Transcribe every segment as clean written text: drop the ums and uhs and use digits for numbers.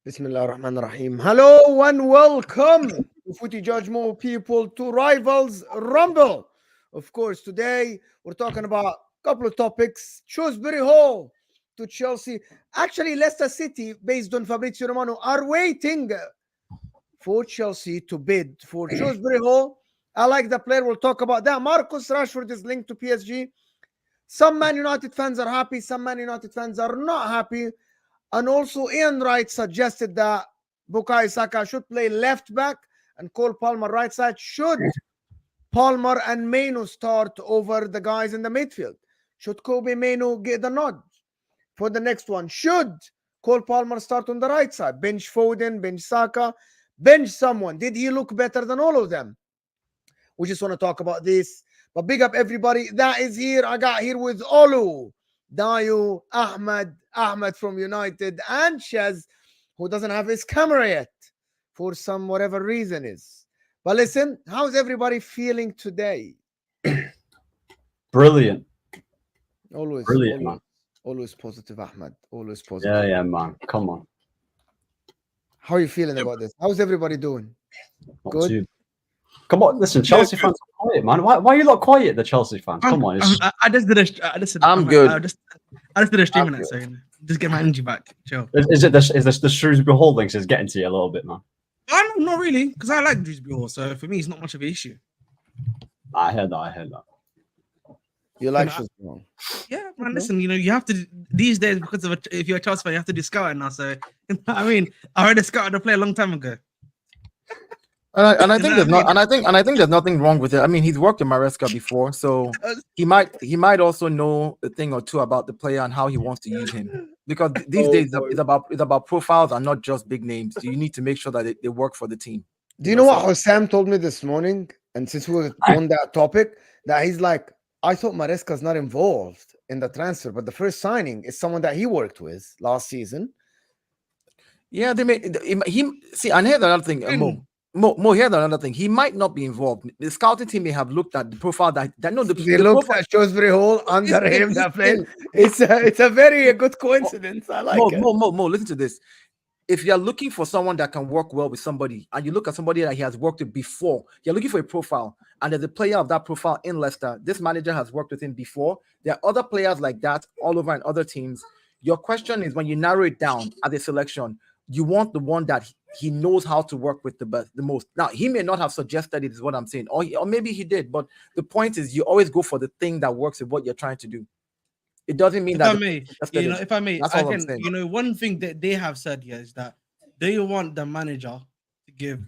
Bismillah ar-Rahman ar-Rahim. Hello and welcome to Footy JUDGEMO people to Rivals Rumble. Of course, today we're talking about a couple of topics. Dewsbury-Hall to Chelsea. Actually, Leicester City, based on Fabrizio Romano, are waiting for Chelsea to bid for Dewsbury-Hall. I like the player. We'll talk about that. Marcus Rashford is linked to PSG. Some Man United fans are happy. Some Man United fans are not happy. And also, Ian Wright suggested that Bukayo Saka should play left back and Cole Palmer right side. Should Palmer and Mainoo start over the guys in the midfield? Should Kobe Mainoo get the nod for the next one? Should Cole Palmer start on the right side? Bench Foden, bench Saka, bench someone. Did he look better than all of them? We just want to talk about this. But big up everybody that is here. I got here with Olu, Dayu, Ahmed from United, and Shez, who doesn't have his camera yet for some whatever reason is. But listen, how's everybody feeling today? Brilliant. Always, Brilliant, always, man. Always positive, Ahmed. Always positive. Yeah, man. Come on. How are you feeling about this? How's everybody doing? Not Good. too. Come on, listen, Chelsea fans are quiet, man. Why are you not quiet, the Chelsea fans? Come on. I just did a. I'm good. I just did a stream in it, so just get my energy back. Chill. Is this the Shrewsbury-Hall thing is getting to you a little bit, man? Not really, because I like Dewsbury-Hall, so for me, it's not much of an issue. I heard that. You like Shrewsbury? Yeah, man. Listen, you have to these days because of if you're a Chelsea fan, you have to do scouting now. So I mean, I already scouted a player a long time ago. And I think there's not, and I think there's nothing wrong with it. I mean, he's worked in Marseca before, so he might also know a thing or two about the player and how he wants to use him. Because these days it's about profiles and not just big names. So you need to make sure that they work for the team. Do you know what HUSAM told me this morning? and since we're on that topic, that he's like, I thought Maresca's not involved in the transfer, but the first signing is someone that he worked with last season. Yeah, they made him see. And here's another thing, Mo, here's another thing. He might not be involved. The scouting team may have looked at the profile that no, the looked profile, at Dewsbury-Hall under him that played. It's a very good coincidence. I like it. Mo, listen to this. If you're looking for someone that can work well with somebody, and you look at somebody that he has worked with before, you're looking for a profile, and there's a player of that profile in Leicester. This manager has worked with him before. There are other players like that all over in other teams. Your question is, when you narrow it down as a selection, you want the one that he knows how to work with the most. Now, he may not have suggested it, is what I'm saying, or maybe he did, but the point is, you always go for the thing that works with what you're trying to do. It doesn't mean that. If I may, that's all I'm saying. one thing that they have said here is that they want the manager to give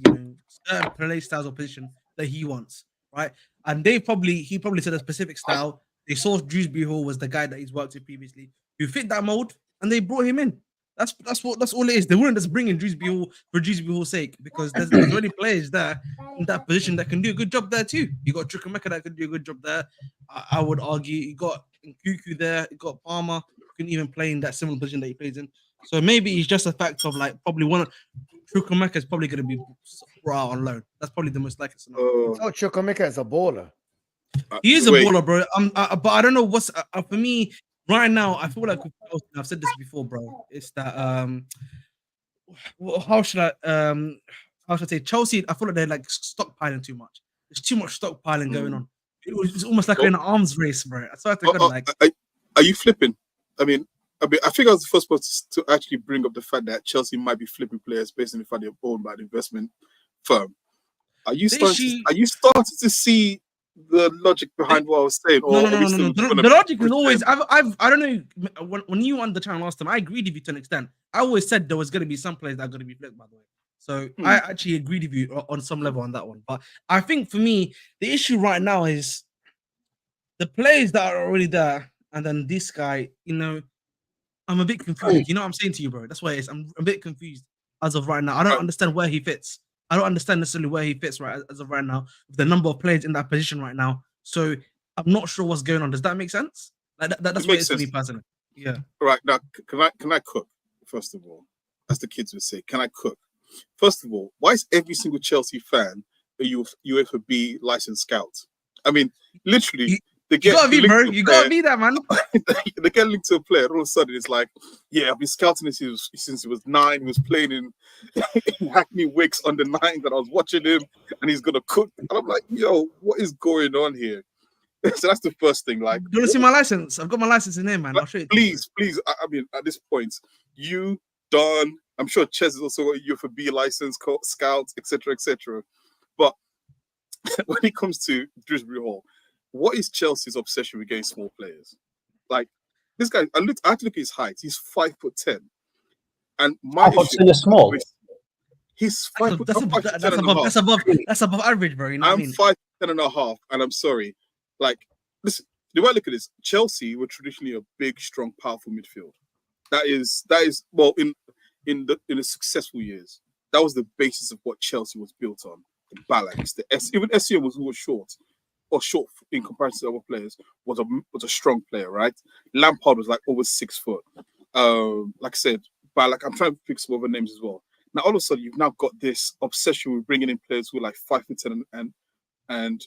certain play styles or position that he wants, right? And he probably said a specific style. They saw Dewsbury-Hall was the guy that he's worked with previously, who fit that mold, and they brought him in. That's all it is. They wouldn't just bring in Dewsbury-Hall for Dewsbury-Hall's sake, because there's already players there in that position that can do a good job there too. You got Chukwuemeka that can do a good job there. I would argue you got Nkuku there, you got Palmer who can even play in that similar position that he plays in. So maybe it's just a fact of like probably Chukwuemeka is probably going to be brought out on loan. That's probably the most likely scenario. Oh, Chukwuemeka is a baller. He is a baller, bro. But I don't know what's for me right now. I feel like I've said this before, bro. It's that how should I say, Chelsea? I feel like they're like stockpiling too much. There's too much stockpiling going on. It's almost like an arms race, bro. I swear to God, are you flipping? I think I was the first person to actually bring up the fact that Chelsea might be flipping players based on the fact they're owned by an investment firm. Are you starting to see the logic behind what I was saying? No. The logic is always. I don't know. When you won the channel last time, I agreed with you to an extent. I always said there was going to be some players that are going to be flipped, by the way. So I actually agreed with you on some level on that one. But I think for me, the issue right now is the players that are already there, and then this guy. I'm a bit confused. You know what I'm saying to you, bro? That's why it is. I'm a bit confused as of right now. I don't understand where he fits. I don't understand necessarily where he fits right as of right now, with the number of players in that position right now. So I'm not sure what's going on. Does that make sense? Like that's what it is for me personally. Yeah. Right now, can I cook first of all? As the kids would say, can I cook? First of all, why is every single Chelsea fan a UEFA B licensed scout? I mean, literally. You gotta be, bro. You gotta be that, man. They get linked to a player, all of a sudden it's like, yeah, I've been scouting this since he was 9. He was playing in Hackney Wicks under 9 that I was watching him, and he's gonna cook. And I'm like, yo, what is going on here? So that's the first thing. Like, do you want to see my license? I've got my license in there, man. I'll show you. Please. I mean, at this point, you, Don, I'm sure Ches is also got a UEFA B license, scouts, etc. But when it comes to Dewsbury-Hall, what is Chelsea's obsession with getting small players? Like this guy, I had to look at his height. He's 5'10", and my issue is small. He's 5 foot. That's above average, bro. You know I'm 5'10.5", and I'm sorry. Like, listen, the way I look at this, Chelsea were traditionally a big, strong, powerful midfield. That is well in the successful years. That was the basis of what Chelsea was built on. The balance, even SEO was short. Or short in comparison to other players, was a strong player, right? Lampard was like over 6 foot. Like I said, but like I'm trying to pick some other names as well. Now all of a sudden you've now got this obsession with bringing in players who are like 5'10" and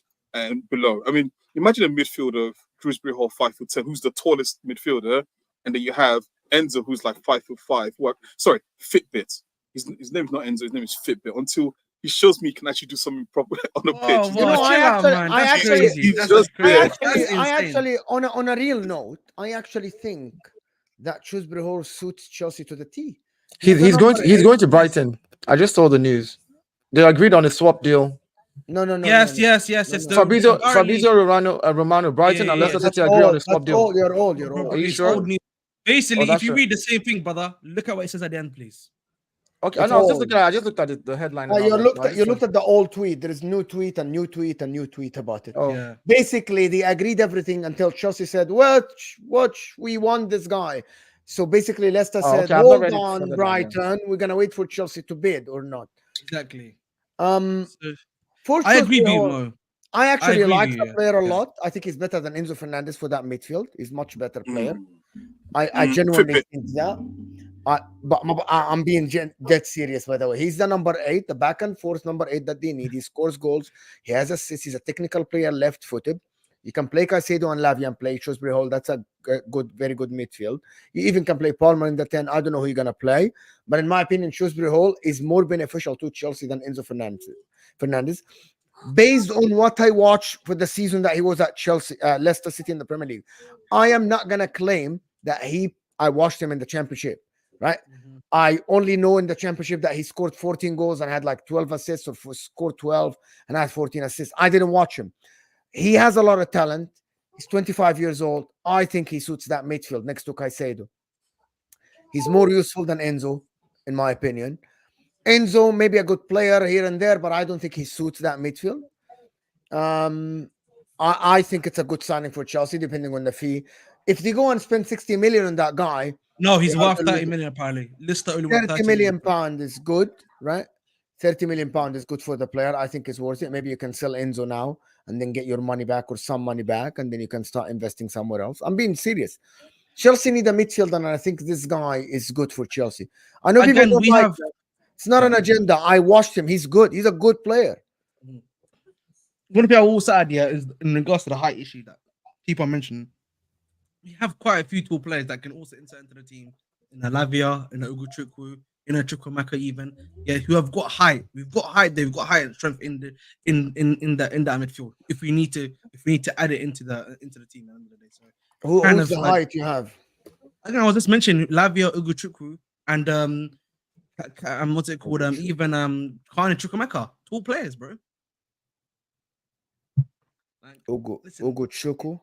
below. I mean, imagine a midfielder of Dewsbury-Hall 5'10", who's the tallest midfielder, and then you have Enzo, who's like 5'5". Sorry, Fitbit. His name is not Enzo. His name is Fitbit. Until he shows me he can actually do something proper on the pitch. I actually, on a real note, I actually think that Dewsbury-Hall suits Chelsea to the T. He's going to Brighton. I just saw the news. They agreed on a swap deal. No. Yes. Fabrizio Romano, Brighton and Leicester City agree on a swap deal. You're old. Are you sure? Basically, if you read the same thing, brother, look at what it says at the end, please. Okay, I just looked at the headline. You looked at the old tweet. There is new tweet and new tweet and new tweet about it. Oh. Yeah. Basically, they agreed everything until Chelsea said, "Watch, we want this guy." So basically, Leicester said, "Hold on, Brighton. We're gonna wait for Chelsea to bid or not." Exactly. For I agree with you, Mo. I actually agree like with the you, player a yeah. lot. I think he's better than Enzo Fernandez for that midfield. He's much better player. Mm. I genuinely Fit think that. I'm being dead serious, by the way. He's the number 8, the back and forth number 8 that they need. He scores goals. He has assists. He's a technical player, left-footed. You can play Caicedo and Lavia and play Shrewsbury-Hall. That's a good, very good midfield. You even can play Palmer in the 10. I don't know who you're going to play. But in my opinion, Shrewsbury-Hall is more beneficial to Chelsea than Enzo Fernandez. Based on what I watched for the season that he was at Chelsea, Leicester City in the Premier League, I am not going to claim that I watched him in the Championship, right? Mhm. I only know in the Championship that he scored 14 goals and had like 12 assists, or scored 12 and had 14 assists. I didn't watch him. He has a lot of talent. He's 25 years old. I think he suits that midfield next to Caicedo. He's more useful than Enzo, in my opinion. Enzo may be a good player here and there, but I don't think he suits that midfield. I think it's a good signing for Chelsea, depending on the fee. If they go and spend 60 million on that guy, No, he's they are worth gonna 30 lose. million apparently. Lister only worth 30 30 million million. pound is good, right? 30 million pound is good for the player. I think it's worth it. Maybe you can sell Enzo now and then get your money back or some money back, and then you can start investing somewhere else. I'm being serious. Chelsea need a midfielder, and I think this guy is good for Chelsea. I know people Again, don't we like have that. It's not an agenda. I watched him. He's good. He's a good player. one thing I will say here is in regards to the height issue that people are mentioning. We have quite a few tall players that can also insert into the team. In a Lavia, in a Uguchukwu, in a Chukwamaka even. Yeah, who have got height. We've got height, they've got height and strength in the in that midfield. If we need to add it into the team at the end of the day. So kind Who's of the like height you have? I think I was just mentioning Lavia Uguchukwu and what's it called? Even Khan and Chukwamaka. Tall players, bro. Like, listen, Ugo Chuku.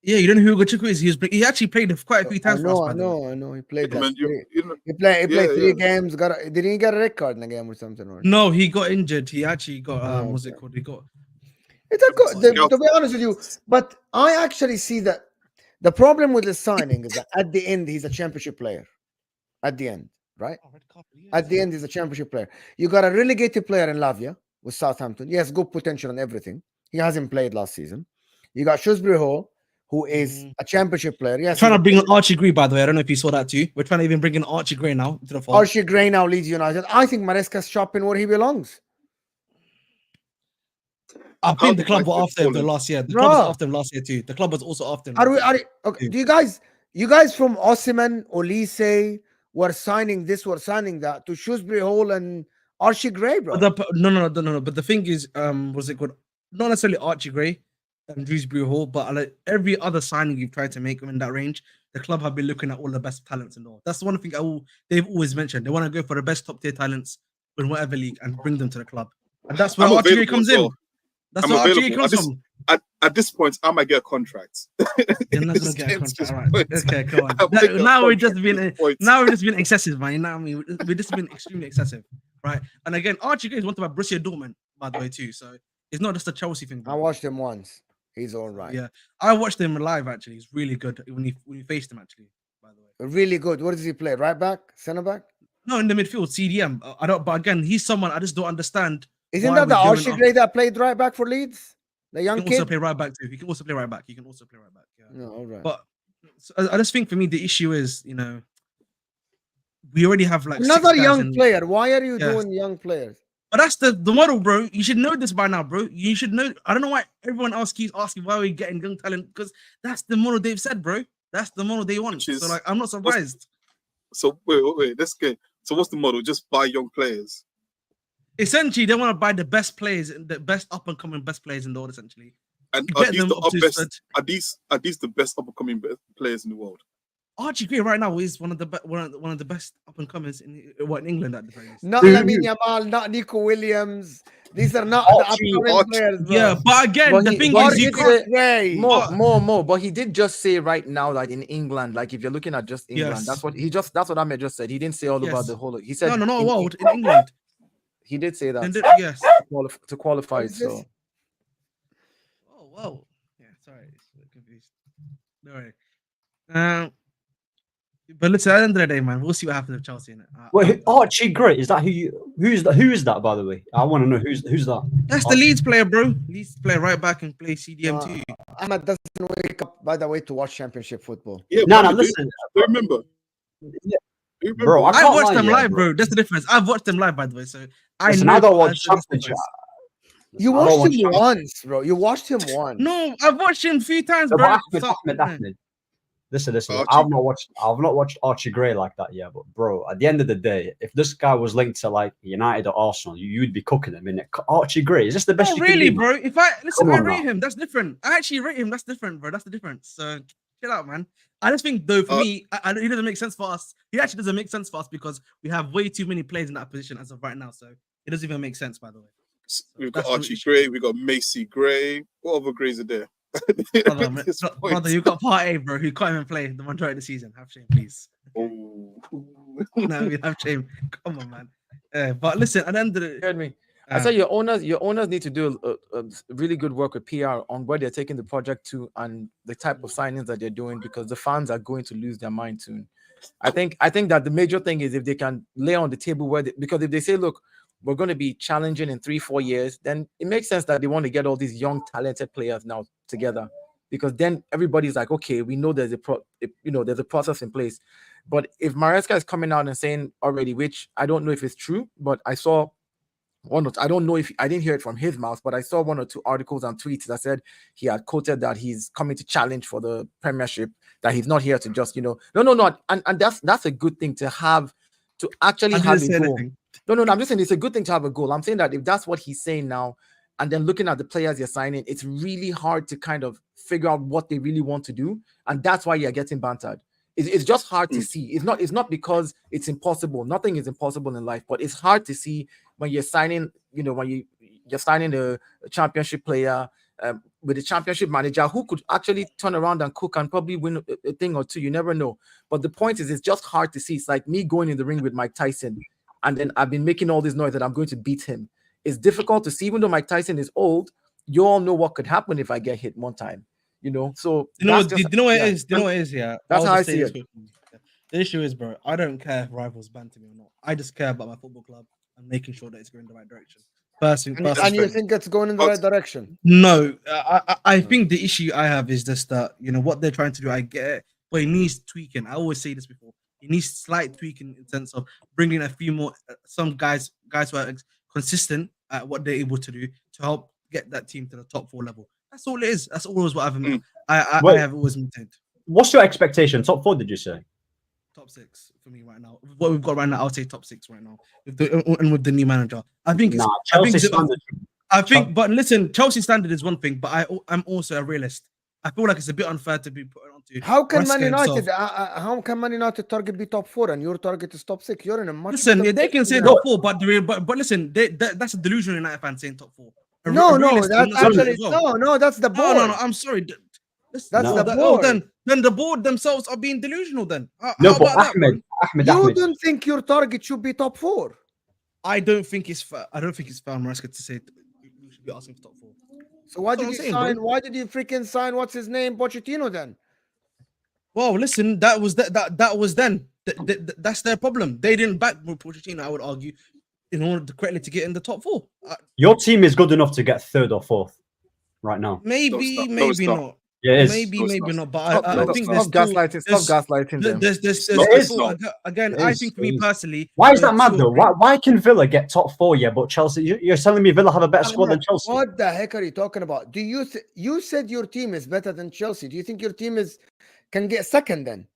yeah, you don't know who Uguchukwu is. He actually played quite a few I times for us, know, by I the way. know, I know. He played Yeah, like man, three. you know, He played yeah, 3 games. Didn't he get a red card in the game or something? Or No, he got injured. He actually got what's it okay. called? He got It's a good, Scout. to be honest with you, but I actually see that the problem with the signing is that at the end he's a championship player. At the end, right? red card. At the end he's a championship player. You got a relegated player in Lavia with Southampton. He has good potential and everything. He hasn't played last season. You got Shrewsbury-Hall, who is a championship player. We're Yes, trying he's to a bring in Archie Gray, by the way. I don't know if you saw that too. We're trying to even bring in Archie Gray now into the fold. Archie Gray now leads United. I think Maresca's shopping where he belongs. I think the club were after him the fallen. last year. The club was after him last year too. The club was also after him. Okay, do you guys from Osimhen, Olise were signing this, were signing that to Shrewsbury-Hall and Archie Gray, bro? No. But the thing is, what's it called? Not necessarily Archie Gray and Dewsbury-Hall, but like every other signing you've tried to make in that range, the club have been looking at all the best talents and all. That's one thing they've always mentioned. They want to go for the best top tier talents in whatever league and bring them to the club. And that's where I'm Archie Gray available comes as well. in. That's I'm where Archie Gray available. comes from. At this point, I might get a contract. You're not gonna Just get a getting to contract, this right? point. Okay, come on. I'll make a Now we're contract just at being this point. now we're just being excessive, man. You know what I mean? We're just being extremely excessive, right? And again, Archie Gray is one about Borussia Dortmund, by the way, too. So it's not just a Chelsea thing. I watched him once. He's all right. Yeah, I watched him live. Actually, he's really good when you faced him. Actually, by the way, Really good. What does he play? Right back? Center back? no, in the midfield, CDM. I don't. But again, he's someone I just don't understand. Isn't why that the we're going Archie off- Gray that played right back for Leeds? The He young can also kid? play right back too. He can also play right back. Yeah. No, all right. But so I just think for me the issue is, we already have like Another 6 guys young in- player. Why are you Yeah. doing young players? But that's the model, bro. You should know this by now, bro. You should know. I don't know why everyone else keeps asking why we're getting young talent, because that's the model they've said, bro. That's the model they want. Which is- So like, I'm not surprised. So wait. Let's get. So what's the model? Just buy young players. Essentially, they want to buy the best players, the best up and coming best players in the world. Essentially, And to are get these them the up to best? stud- Are these the best up and coming players in the world? Archie Gray right now is one of the best up and comers in England at the very least. Not Lamine Yamal, not Nico Williams. These are not the upcoming players, bro. Yeah, but again, But the he- thing but is, he you did can't. say- Gray. More. But he did just say right now, like in England, like if you're looking at just England, Yes. that's what Ahmed just said. He didn't say all about Yes. the whole. He said No, not in- world in England. He did say that Yes. to qualify What it. is this? So Oh, whoa. Yeah, sorry, it's a bit confused. No worry. But listen, at the end of the day, man, we'll see what happens with Chelsea. Wait, Archie Gray, is that who is that, by the way? I want to know who's that. That's the Leeds player, bro. Leeds player right back and play CDM too. Ahmed doesn't wake up, by the way, to watch Championship football. Yeah, No, but listen. remember. Yeah. Remember. Bro, I I can't watched lie, them yeah, live, bro. That's the difference. I've watched them live, by the way. So Listen, know I don't watch that's the Championship. difference. You I don't watched him watch once, bro. You watched him once. No, I've watched him a few times, No, bro. but Ahmed. Listen. Archie. I've not watched Archie Gray like that yet. But bro, at the end of the day, if this guy was linked to like United or Arsenal, you'd be cooking him, innit? Archie Gray, is this the best? Oh, you can really, do? bro? If I listen, Come I on rate now. him. That's different. I actually rate him. That's different, bro. That's the difference. So chill out, man. I just think though, for me, it doesn't make sense for us. He actually doesn't make sense for us because we have way too many players in that position as of right now. So it doesn't even make sense, by the way. We've got That's the Archie issue. Gray, we've got Macy Gray. What other Grays are there? Brother, you got Part A, bro, who can't even play the majority of the season. Have shame, please. Oh. No, we have shame. Come on, man. But listen, at the end of the Heard me. I said your owners need to do a really good work with PR on where they're taking the project to and the type of signings that they're doing, because the fans are going to lose their mind soon. I think that the major thing is if they can lay on the table because if they say, look, we're going to be challenging in 3-4 years, then it makes sense that they want to get all these young talented players now together, because then everybody's like, okay, we know there's there's a process in place. But if Marseca is coming out and saying already, which I don't know if it's true, but I saw I don't know if I didn't hear it from his mouth, but I saw 1 or 2 articles and tweets that said he had quoted that he's coming to challenge for the Premiership, that he's not here to just, no. And that's a good thing to have, to actually have a goal. No, I'm just saying it's a good thing to have a goal. I'm saying that if that's what he's saying now, and then looking at the players you're signing, it's really hard to kind of figure out what they really want to do. And that's why you're getting bantered. It's just hard to see. It's not because it's impossible. Nothing is impossible in life, but it's hard to see when you're signing, when you're signing a championship player with a championship manager who could actually turn around and cook and probably win a thing or two. You never know. But the point is, it's just hard to see. It's like me going in the ring with Mike Tyson, and then I've been making all this noise that I'm going to beat him. It's difficult to see, even though Mike Tyson is old. You all know what could happen if I get hit one time. So you know what it is? Do you know what it is? Yeah, that's how I see it. The issue is, bro, I don't care if rivals banter me or not. I just care about my football club and making sure that it's going in the right direction. And you think it's going in the right direction? No, I think the issue I have is just that what they're trying to do. I get it, but it needs tweaking. I always say this before. It needs slight tweaking in terms of bringing a few more some guys who are consistent at what they're able to do to help get that team to the top 4 level. That's all it is. That's always what I have always maintained. What's your expectation? Top 4, did you say? Top 6 for me right now. What we've got right now, I'll say top 6 right now. With the new manager, I think. Chelsea standard. But listen, Chelsea standard is one thing, but I'm also a realist. I feel like it's a bit unfair to be put onto. How can Man United? How can Man United target be top 4 and your target is top 6? You're in a much. Listen, they can say top 4, but listen, that's a delusional United fan saying top 4. No, that's actually no. That's the board. No. I'm sorry. That's the board. Then the board themselves are being delusional. Then no, but Ahmed, you don't think your target should be top 4? I don't think it's fair. I don't think it's fair on Marseca to say we should be asking for top 4. So why did you sign? Why did you freaking sign? What's his name, Pochettino? Then. Well, listen, that was then. That's their problem. They didn't back Pochettino, I would argue, in order to correctly to get in the top 4. Your team is good enough to get 3rd or 4th right now. Maybe not. Yeah, it is. Maybe not. But I think stop gaslighting them. Again, I think for me personally. Why is that mad though? Why can Villa get top 4? Yeah, but Chelsea. You're telling me Villa have a better squad than Chelsea? What the heck are you talking about? Do you you said your team is better than Chelsea? Do you think your team can get 2nd then?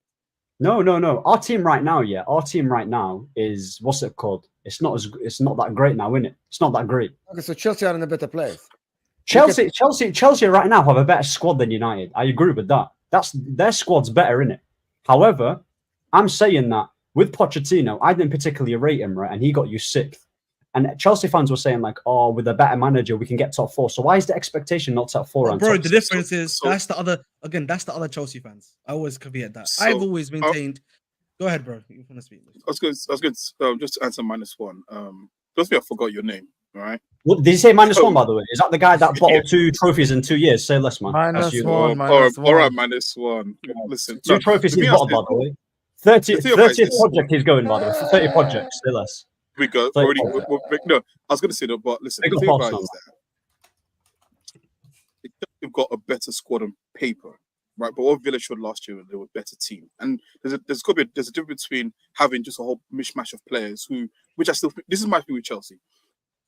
No. Our team right now, is what's it called? It's not that great now, isn't it? It's not that great. Okay, so Chelsea are in a better place. Chelsea right now have a better squad than United. I agree with that. Their squad's better, innit? However, I'm saying that with Pochettino, I didn't particularly rate him, right? And he got you 6th. And Chelsea fans were saying like, oh, with a better manager, we can get top 4. So why is the expectation not top 4? Bro, the difference is that's the other Chelsea fans. I always caveat that. I've always maintained. Go ahead, bro. You want to speak? I was good. Just to answer -1. Just I forgot your name. All right. What did you say? -1, by the way. Is that the guy that bottled 2 trophies in 2 years? Say less, man. -1. All right, -1. Listen, 2 trophies he bottled, by the way. 30th project he's going, by the way. 30 projects, still less. We go already. No, I was going to say that, but listen, the thing about it is that they've got a better squad on paper, right? But what Villa showed last year, they were a better team. And there's a difference between having just a whole mishmash of players which I still think, this is my thing with Chelsea.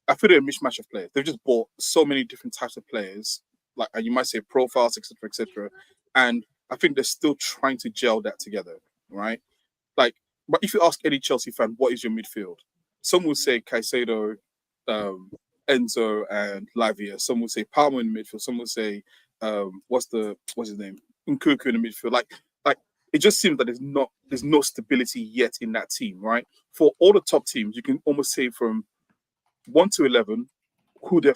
I feel they're a mishmash of players. They've just bought so many different types of players, like, and you might say profiles, etc., etc. And I think they're still trying to gel that together, right? Like, but if you ask any Chelsea fan, what is your midfield? Some will say Caicedo, Enzo, and Lavia. Some will say Palmer in the midfield. Some will say what's his name? Nkunku in the midfield. Like it just seems that there's no stability yet in that team, right? For all the top teams, you can almost say from 1 to 11 who their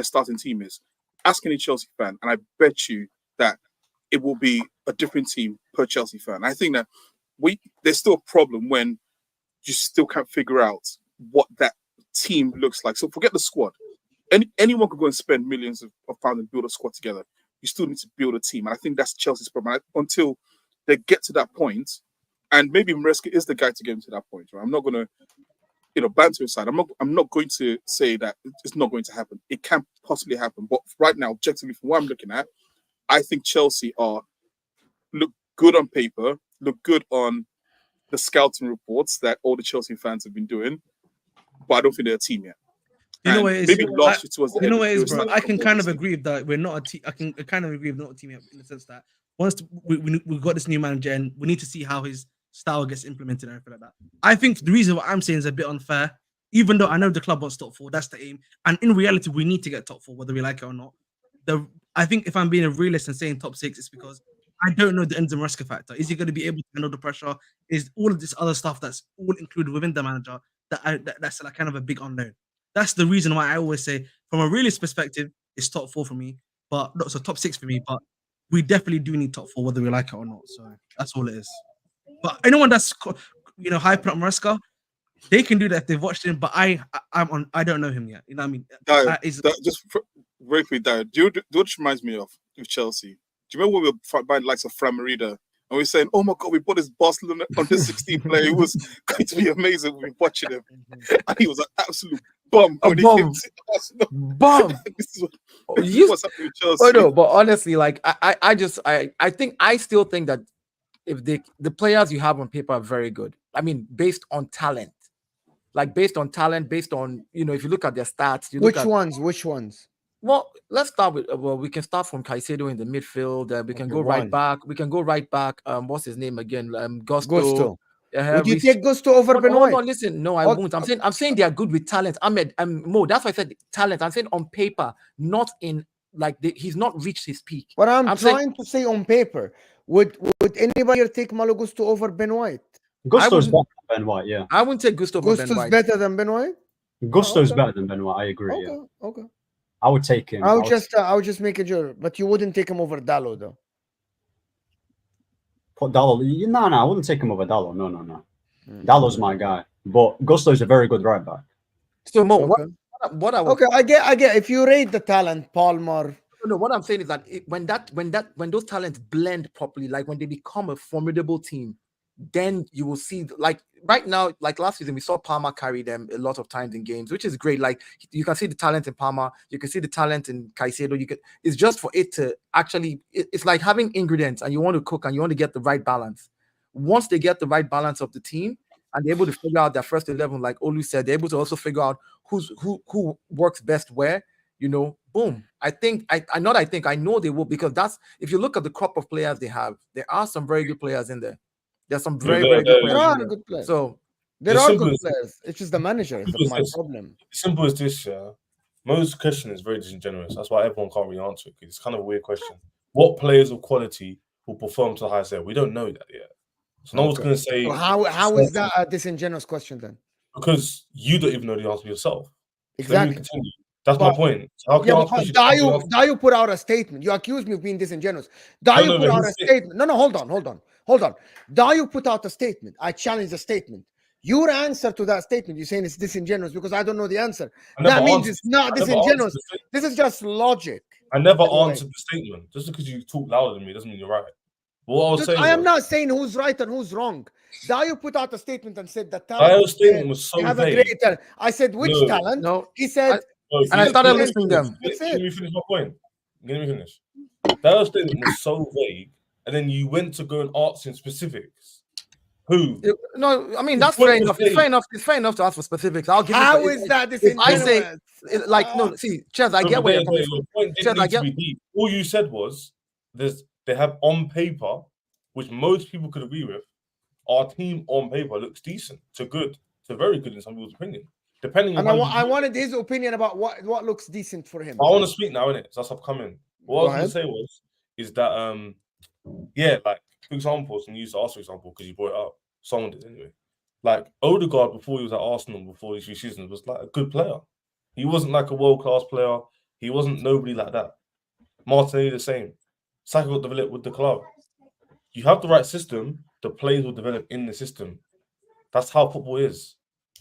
starting team is. Ask any Chelsea fan, and I bet you that it will be a different team per Chelsea fan. I think that there's still a problem when you still can't figure out what that team looks like. So forget the squad. Anyone could go and spend millions of pounds and build a squad together. You still need to build a team. And I think that's Chelsea's problem. Until they get to that point, and maybe Marseca is the guy to get them to that point. Right? I'm not going to, banter aside. I'm not going to say that it's not going to happen. It can possibly happen. But right now, objectively, from what I'm looking at, I think Chelsea look good on paper, look good on the scouting reports that all the Chelsea fans have been doing, but I don't think they're a team yet. You know what it is? Maybe last year towards the you end, know what it is, it was bro. I can kind of agree that we're not a team. I can kind of agree we're not a team yet, in the sense that once we've got this new manager and we need to see how his style gets implemented and everything like that. I think the reason what I'm saying is a bit unfair, even though I know the club wants top 4, that's the aim, and in reality we need to get top 4 whether we like it or not. I think if I'm being a realist and saying top 6, it's because I don't know the Enzo Marasca factor. Is he going to be able to handle the pressure? Is all of this other stuff that's all included within the manager that's like kind of a big unknown? That's the reason why I always say, from a realist perspective, it's top 4 for me, but not so top 6 for me. But we definitely do need top 4 whether we like it or not. So that's all it is. But anyone that's hyping up Marasca, they can do that if they've watched him. But I don't know him yet. You know what I mean? Just very quickly, Darren, do you know what reminds me of with Chelsea? Do you remember when we were buying the likes of Fran Merida and we were saying, "Oh my God, we bought this Barcelona on this 16 player. It was going to be amazing." We were watching him, and he was an absolute bum. Bum. This is what's happening with Chelsea. Oh no, but honestly, like I still think that if the players you have on paper are very good. I mean, based on talent, based on if you look at their stats, Which ones? Well, let's start with. We can start from Caicedo in the midfield. We can go right back. What's his name again? Gusto. Would you take Gusto over Ben White? No, listen. No, I won't. I'm saying they are good with talent. Ahmed, Mo. That's why I said talent. I'm saying on paper, not in he's not reached his peak. But I'm trying to say on paper. Would anybody here take Malo Gusto over Ben White? Gusto's better than Ben White. Yeah, I wouldn't take Gusto over Ben White. Gusto's better than Ben White. Gusto's better than Ben White. I agree. Okay. I would take him. I would just make a joke, but you wouldn't take him over Dallo, though. Put Dallo? No, I wouldn't take him over Dallo. No. Dallo's my guy, but Gusto's a very good right back. So Mo, I get. If you rate the talent, Palmer. No, what I'm saying is that when those talents blend properly, like when they become a formidable team, then you will see, right now, last season, we saw Palmer carry them a lot of times in games, which is great. You can see the talent in Palmer, you can see the talent in Caicedo. It's just for it to actually, it's like having ingredients and you want to cook and you want to get the right balance. Once they get the right balance of the team and they're able to figure out their first 11, like Olu said, they're able to also figure out who works best where, boom. I know they will, because if you look at the crop of players they have, there are some very good players in there. There's some very good players. There are good players. So there are good players. It's just the manager is my problem. Simple as this, yeah. Most question is very disingenuous. That's why everyone can't really answer it, because it's kind of a weird question. What players of quality will perform to the highest level? We don't know that yet. So no one's going to say. So how is that a disingenuous question then? Because you don't even know the answer yourself. Exactly. So that's my point. So Dayo put out a statement. You accuse me of being disingenuous. Dayo put out a statement. No, hold on. Dayo put out a statement. I challenge the statement. Your answer to that statement, you're saying it's disingenuous because I don't know the answer. That means it's not disingenuous. This is just logic. I never answered the statement. Just because you talk louder than me doesn't mean you're right. What I was saying I am was, not saying who's right and who's wrong. Dio put out a statement and said that Dio's statement was so they have a vague. great talent. I said, which No. talent? No, He said, No, and I started let me listening finish. them. That's Let it. me finish my point. Let me finish. Dio's statement was so vague, and then you went to go and ask in specifics. Who? No, I mean The that's point fair was enough. It's vague. fair enough. It's fair enough to ask for specifics. I'll give how you. is that If I say disingenuous? like no, see, Chaz, I No, get but where you're your coming from. point Chaz, didn't I need to get. be deep. All you said was they have on paper, which most people could agree with, our team on paper looks decent to good to very good in some people's opinion, depending on And how you. I wanted his opinion about what looks decent for him. I want to speak now, innit? So that's upcoming. What I was going to say is that yeah, like for example, and you used to ask for example because you brought it up. Someone did anyway. Like Odegaard before he was at Arsenal before these few seasons was like a good player. He wasn't like a world class player. He wasn't nobody like that. Martinelli the same. Saka got developed with the club. You have the right system, the players will develop in the system. That's how football is.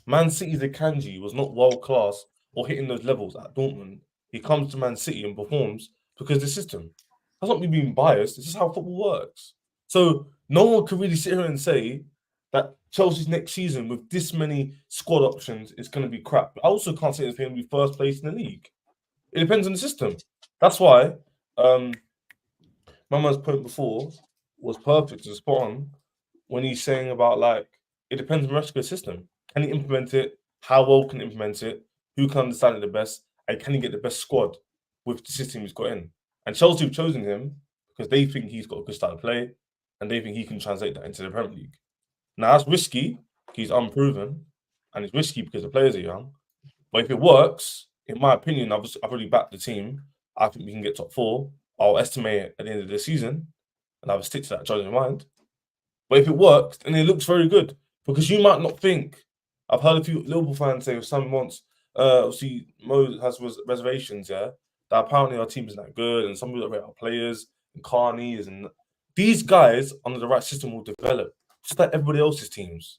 Man City's Akanji was not world class or hitting those levels at Dortmund. He comes to Man City and performs because of the system. That's not me being biased. It's just how football works. So no one can really sit here and say that Chelsea's next season with this many squad options is going to be crap. I also can't say it's going to be first place in the league. It depends on the system. That's why my man's point before was perfect and spot on when he's saying about like it depends on Maresca's system. Can he implement it? How well can he implement it? Who can understand it the best? And can he get the best squad with the system he's got in? And Chelsea have chosen him because they think he's got a good style of play and they think he can translate that into the Premier League. Now that's risky. He's unproven, and it's risky because the players are young. But if it works, in my opinion, I've already backed the team. I think we can get top 4. I'll estimate it at the end of the season, and I will stick to that judgment in mind. But if it works, then it looks very good because you might not think. I've heard a few Liverpool fans say if someone wants, obviously Mo has reservations, yeah, that apparently our team is not good, and some people that rate our players and Carney's and these guys under the right system will develop just like everybody else's teams.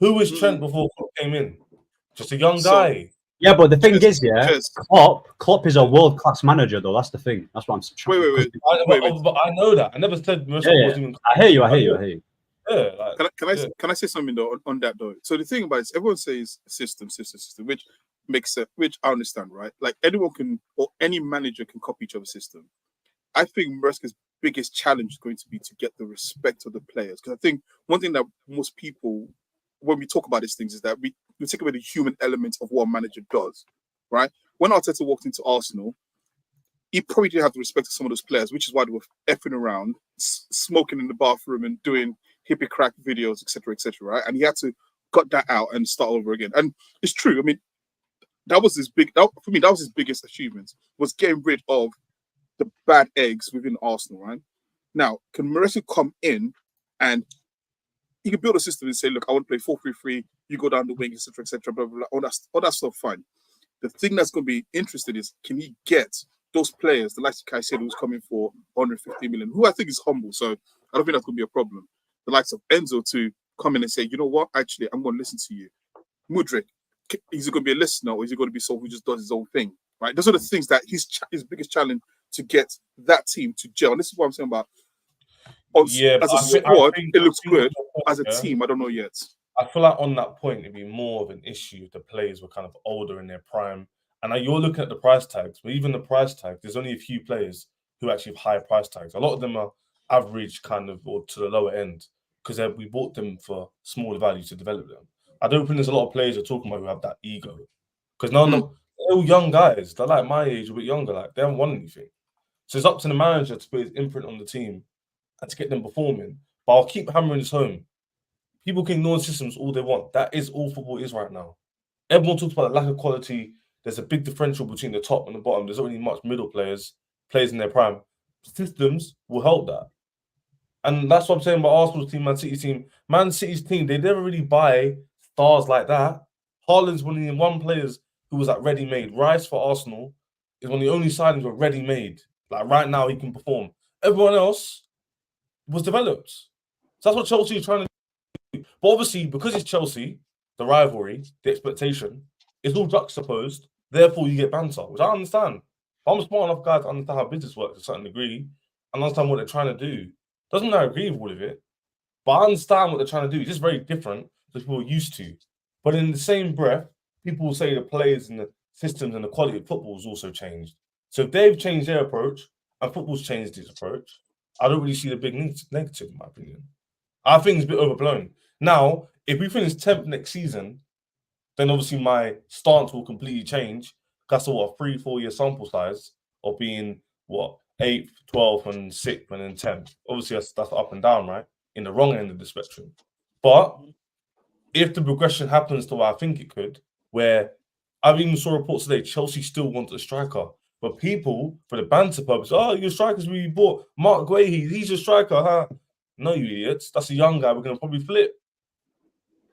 Who was Trent before Klopp came in? Just a young guy. Yeah, but the thing is, Cheers. Klopp is a world class manager, though. That's the thing. That's what I'm trying. Wait. But I know that. I never said Maresca wasn't even. I hear you. Yeah, like, Can I say something though on that though? So the thing about it is everyone says system, which makes sense, which I understand, right? Like anyone can or any manager can copy each other's system. I think Maresca's biggest challenge is going to be to get the respect of the players. Because I think one thing that most people, when we talk about these things, is that we take away the human element of what a manager does, right? When Arteta walked into Arsenal, he probably didn't have the respect of some of those players, which is why they were effing around, smoking in the bathroom and doing hippie crack videos, etc., right? And he had to cut that out and start over again. And it's true. I mean, that was his for me, that was his biggest achievement, was getting rid of the bad eggs within Arsenal, right? Now, can Maresca come in and he can build a system and say, look, I want to play 4-3-3, you go down the wing, etc., blah, blah, blah, all that stuff, fine. The thing that's going to be interesting is, can he get those players, the likes of Caicedo, who's coming for 150 million, who I think is humble, so I don't think that's going to be a problem. The likes of Enzo to come in and say, you know what, actually, I'm going to listen to you. Mudryk, is he going to be a listener or is he going to be someone who just does his own thing, right? Those are the things that his biggest challenge to get that team to gel. And this is what I'm saying about as a squad, it looks good. As a team, I don't know yet. I feel like on that point, it'd be more of an issue if the players were kind of older in their prime. And now you're looking at the price tags, but even the price tag, there's only a few players who actually have high price tags. A lot of them are average kind of or to the lower end because we bought them for smaller value to develop them. I don't think there's a lot of players you're talking about who have that ego. Because none of them, they're all young guys. They're like my age, a bit younger. Like they haven't won anything. So it's up to the manager to put his imprint on the team and to get them performing. But I'll keep hammering this home. People can ignore systems all they want. That is all football is right now. Everyone talks about the lack of quality. There's a big differential between the top and the bottom. There's not really much middle players in their prime. Systems will help that. And that's what I'm saying about Arsenal's team, Man City's team. Man City's team, they never really buy stars like that. Haaland's one of the one players who was like ready-made. Rice for Arsenal is one of the only signings were ready-made. Like right now, he can perform. Everyone else was developed. So that's what Chelsea is trying to do. But obviously, because it's Chelsea, the rivalry, the expectation, it's all juxtaposed. Therefore, you get banter, which I understand. I'm a smart enough guy to understand how business works to a certain degree and understand what they're trying to do. Doesn't mean I agree with all of it, but I understand what they're trying to do. It's just very different than people are used to. But in the same breath, people will say the players and the systems and the quality of football has also changed. So if they've changed their approach and football's changed its approach, I don't really see the big negative, in my opinion. I think it's a bit overblown. Now, if we finish 10th next season, then obviously my stance will completely change. That's a 3-4 year sample size of being 8th, 12th, and 6th, and then 10th. Obviously, that's up and down, right? In the wrong end of the spectrum. But if the progression happens to what I think it could, where I've even saw reports today, Chelsea still wants a striker. But people, for the banter purpose, your strikers we bought. Mark Guehi, he's a striker, huh? No, you idiots. That's a young guy. We're going to probably flip.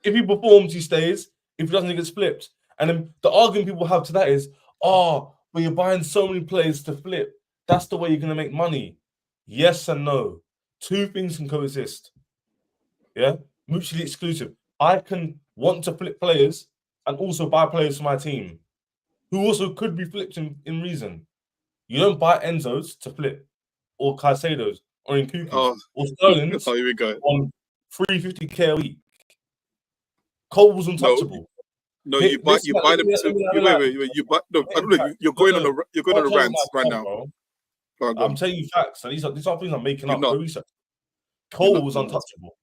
If he performs, he stays. If he doesn't, he gets flipped. And then the argument people have to that is, but you're buying so many players to flip. That's the way you're going to make money. Yes and no. Two things can coexist. Yeah? Mutually exclusive. I can want to flip players and also buy players for my team who also could be flipped in reason. You don't buy Enzos to flip or Caicedos or Nkunkus or Sterling's here we go. on 350k a week. Cole was untouchable. No, you buy them to wait. You buy no. I don't know. You're going on a rant right now. Bro. I'm telling you facts. And these are things I'm making up. Research. Cole was untouchable.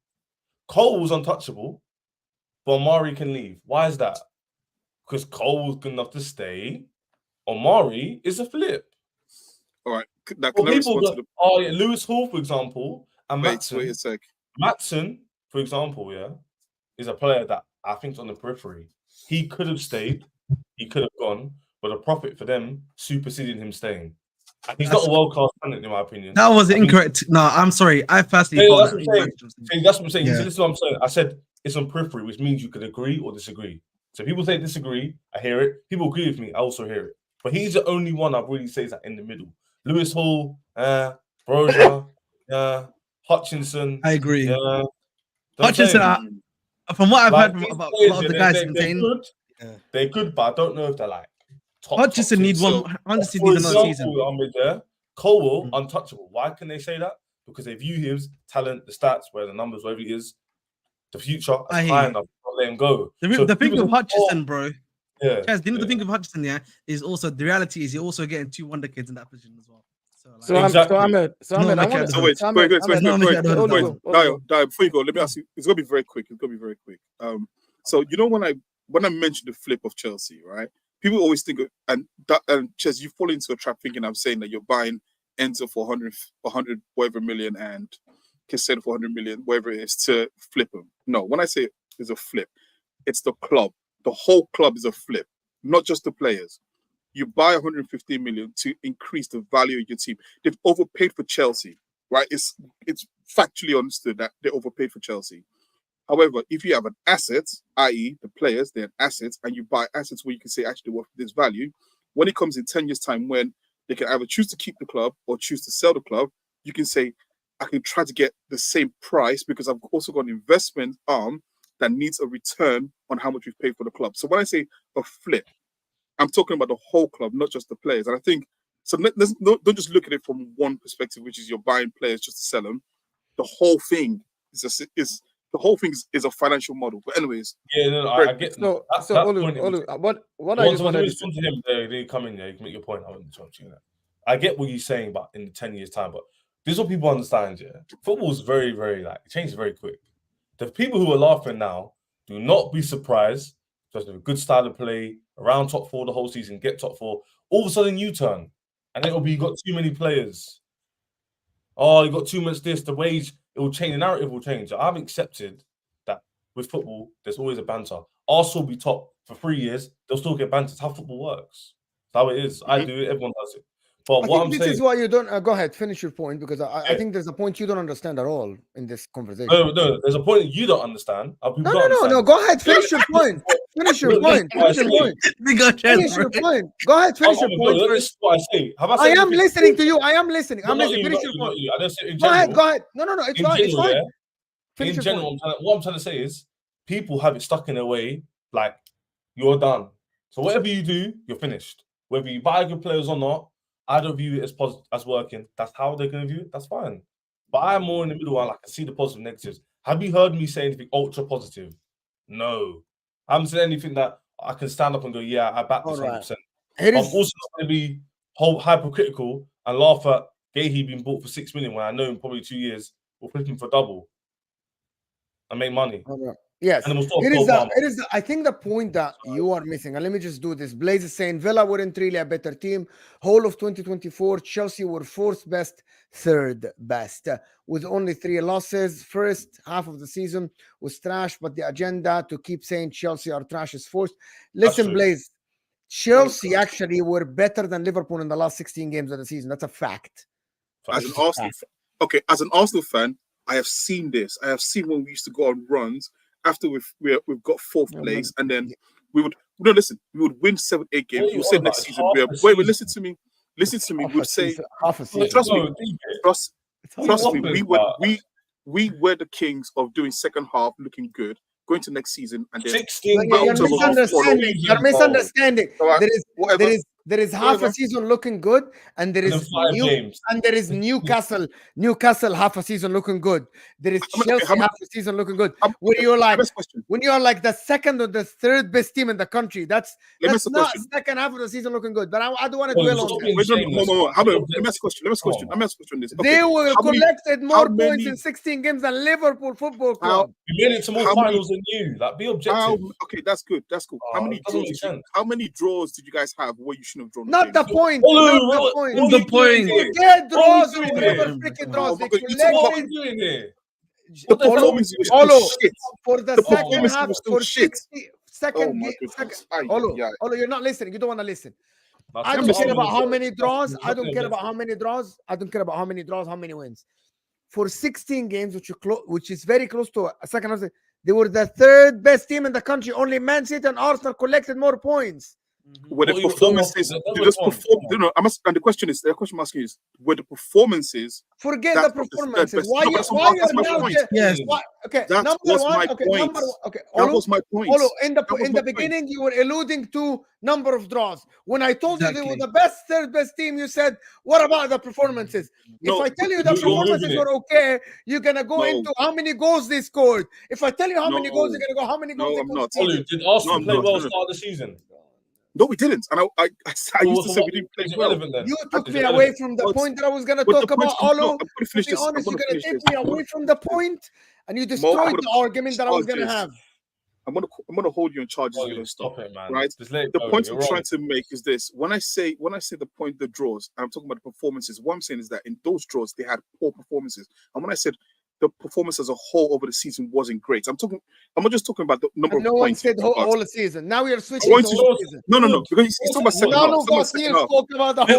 Cole was untouchable, but Omari can leave. Why is that? Because Cole was good enough to stay. Omari is a flip. All right. Lewis Hall, for example, and Maatsen. Wait a sec. Maatsen, for example, is a player that I think's on the periphery. He could have stayed. He could have gone, but the profit for them superseded him staying. And he's not a world-class talent, in my opinion. That was incorrect. No, I'm sorry. I personally thought that's what I'm saying. Yeah. This is what I'm saying. I said it's on periphery, which means you could agree or disagree. So people say disagree, I hear it. People agree with me, I also hear it. But he's the only one I've really said that in the middle. Lewis Hall, Broja, Hutchinson. I agree. Hutchinson, from what I've heard about a lot of the guys contained, they're good, but I don't know if they're like top. Hutchinson need one. Hutchinson need another season. Colwell, untouchable. Why can they say that? Because they view his talent, the stats, where the numbers, whatever he is, the future as high enough to let him go. The thing with Hutchinson, bro. Yeah. Chaz, the thing of Hutchinson, is also the reality is you're also getting 2 wonder kids in that position as well. Ahmed, before you go, let me ask you. It's gonna be very quick. So you know when I mentioned the flip of Chelsea, right? People always think, and Chaz, you fall into a trap thinking I'm saying that you're buying Enzo for 100 whatever million and Caicedo for 100 million, whatever it is, to flip them. No, when I say it's a flip, it's the club. The whole club is a flip, not just the players. You buy 150 million to increase the value of your team. They've overpaid for Chelsea, right? It's factually understood that they overpaid for Chelsea. However, if you have an asset, i.e. the players, they're assets, and you buy assets where you can say actually worth this value, when it comes in 10 years' time when they can either choose to keep the club or choose to sell the club, you can say, I can try to get the same price because I've also got an investment arm that needs a return on how much we've paid for the club. So when I say a flip, I'm talking about the whole club, not just the players. And I think, so don't just look at it from one perspective, which is you're buying players just to sell them. The whole thing is a financial model. But anyways, I get. What I just wanted to respond to him, they come in there. You can make your point. I get what you're saying about in 10 years' time, but this is what people understand. Yeah, football is very, very it changes very quick. The people who are laughing now, do not be surprised. Just a good style of play, around top 4 the whole season, get top 4. All of a sudden, you turn, and it'll be you got too many players. Oh, you got too much this. The wage it will change. The narrative will change. I've accepted that with football, there's always a banter. Arsenal will be top for 3 years. They'll still get banter. It's how football works. That's how it is. I do it. Everyone does it. But I think this is why you don't go ahead, finish your point, because I think there's a point you don't understand at all in this conversation. No, there's a point that you don't understand. No. Go ahead, finish your point. Finish your point. Finish your point. Finish your point. Go ahead, finish your point. This is what I say. I am listening to you. I am listening. I'm listening. Finish your point. Go ahead. No. It's fine. It's fine. In general, what I'm trying to say is people have it stuck in a way like you're done. So whatever you do, you're finished. Whether you buy good players or not, I don't view it as working. That's how they're going to view it. That's fine. But I'm more in the middle. I can see the positive and negatives. Have you heard me say anything ultra positive? No. I haven't said anything that I can stand up and go, yeah, I back this 100%. I'm also not going to be hypercritical and laugh at Gahey being bought for 6 million when I know in probably 2 years we'll flip him for double and make money. Yes, and it is. I think the point that you are missing, and let me just do this. Blaze is saying Villa weren't really a better team. Whole of 2024, Chelsea were fourth best, third best, with only 3 losses. First half of the season was trash, but the agenda to keep saying Chelsea are trash is forced. Listen, Blaze, Chelsea actually were better than Liverpool in the last 16 games of the season. That's a fact. As an Arsenal fan, I have seen this. I have seen when we used to go on runs after we've got fourth place, and then we would listen. We would win 7-8 games. You said next season. Wait, listen to me. Listen to me. We would say half a season. Trust me. We were the kings of doing second half looking good, going to next season, and then 16 You're misunderstanding. There is half a season looking good, and there is Newcastle half a season looking good. There is Chelsea half a season looking good. When you're like the second or the third best team in the country, that's not second half of the season looking good. But I don't want to dwell on that. Let me ask a question. They were collected more points in 16 games than Liverpool Football Club. You made it to more finals than you. Like, be objective. Okay, that's good. That's cool. How many draws did you guys have where you shouldn't have drawn? Not the point. The point. Forget draws or whatever freaking draws. They collected. The performance was shit. For the second half, for 60 second. Olo, you're not listening. You don't want to listen. I don't care about how many draws. I don't care about how many draws. I don't care about how many draws, how many wins. For 16 games, which is very close to a second half, they were the third best team in the country. Only Man City and Arsenal collected more points. Were the performances and the question I'm asking is, were the performances? Forget the performances. Why are now? Yes. Okay. That was my point. That was my point. Olo, in the beginning, you were alluding to number of draws. When I told you they were the third best team, you said, "What about the performances?" If I tell you the performances were okay, you're gonna go into how many goals they scored. If I tell you how many goals, you're gonna go how many goals. No, I'm not. Did Arsenal play well start of the season? No, we didn't. And I used to say we didn't play well. You took me away from the point that I was going to talk about. Olo, to be honest, you're going to take me away from the point, and you destroyed the argument that I was going to have. I'm gonna hold you in charge. Stop it, man. Right. The point I'm trying to make is this: when I say the point, the draws, I'm talking about the performances. What I'm saying is that in those draws they had poor performances, and when I said the performance as a whole over the season wasn't great, I'm not just talking about the number of points. No one said whole season. Now we are switching to whole season. No. Because he's talking about second half.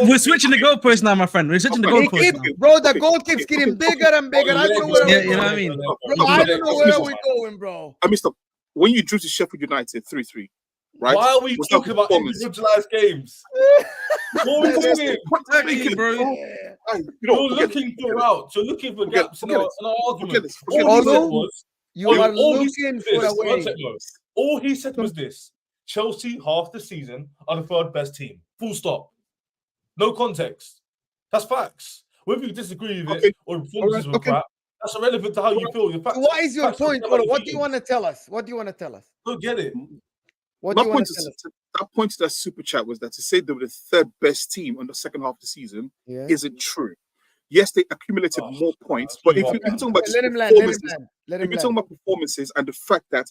We're switching the goalpost now, my friend. We're switching the goalpost. Bro, the goal keeps getting bigger and bigger. I don't know where you know what I mean? Bro, I don't know where we're going, bro. I missed up. When you drew to Sheffield United 3-3, right? Why are we talking about individualized games? What are we doing? Bro. You're looking throughout. You're looking for gaps in our argument. You are looking for a way. All he said was this: Chelsea, half the season, are the third best team. Full stop. No context. That's facts. Whether you disagree with it or performances were crap, that's irrelevant to how you feel. What is your point? What do you want to tell us? Don't get it. My point is that point to that super chat was that to say they were the third best team on the second half of the season isn't true. Yes, they accumulated more points, but if you're talking about performances and the fact that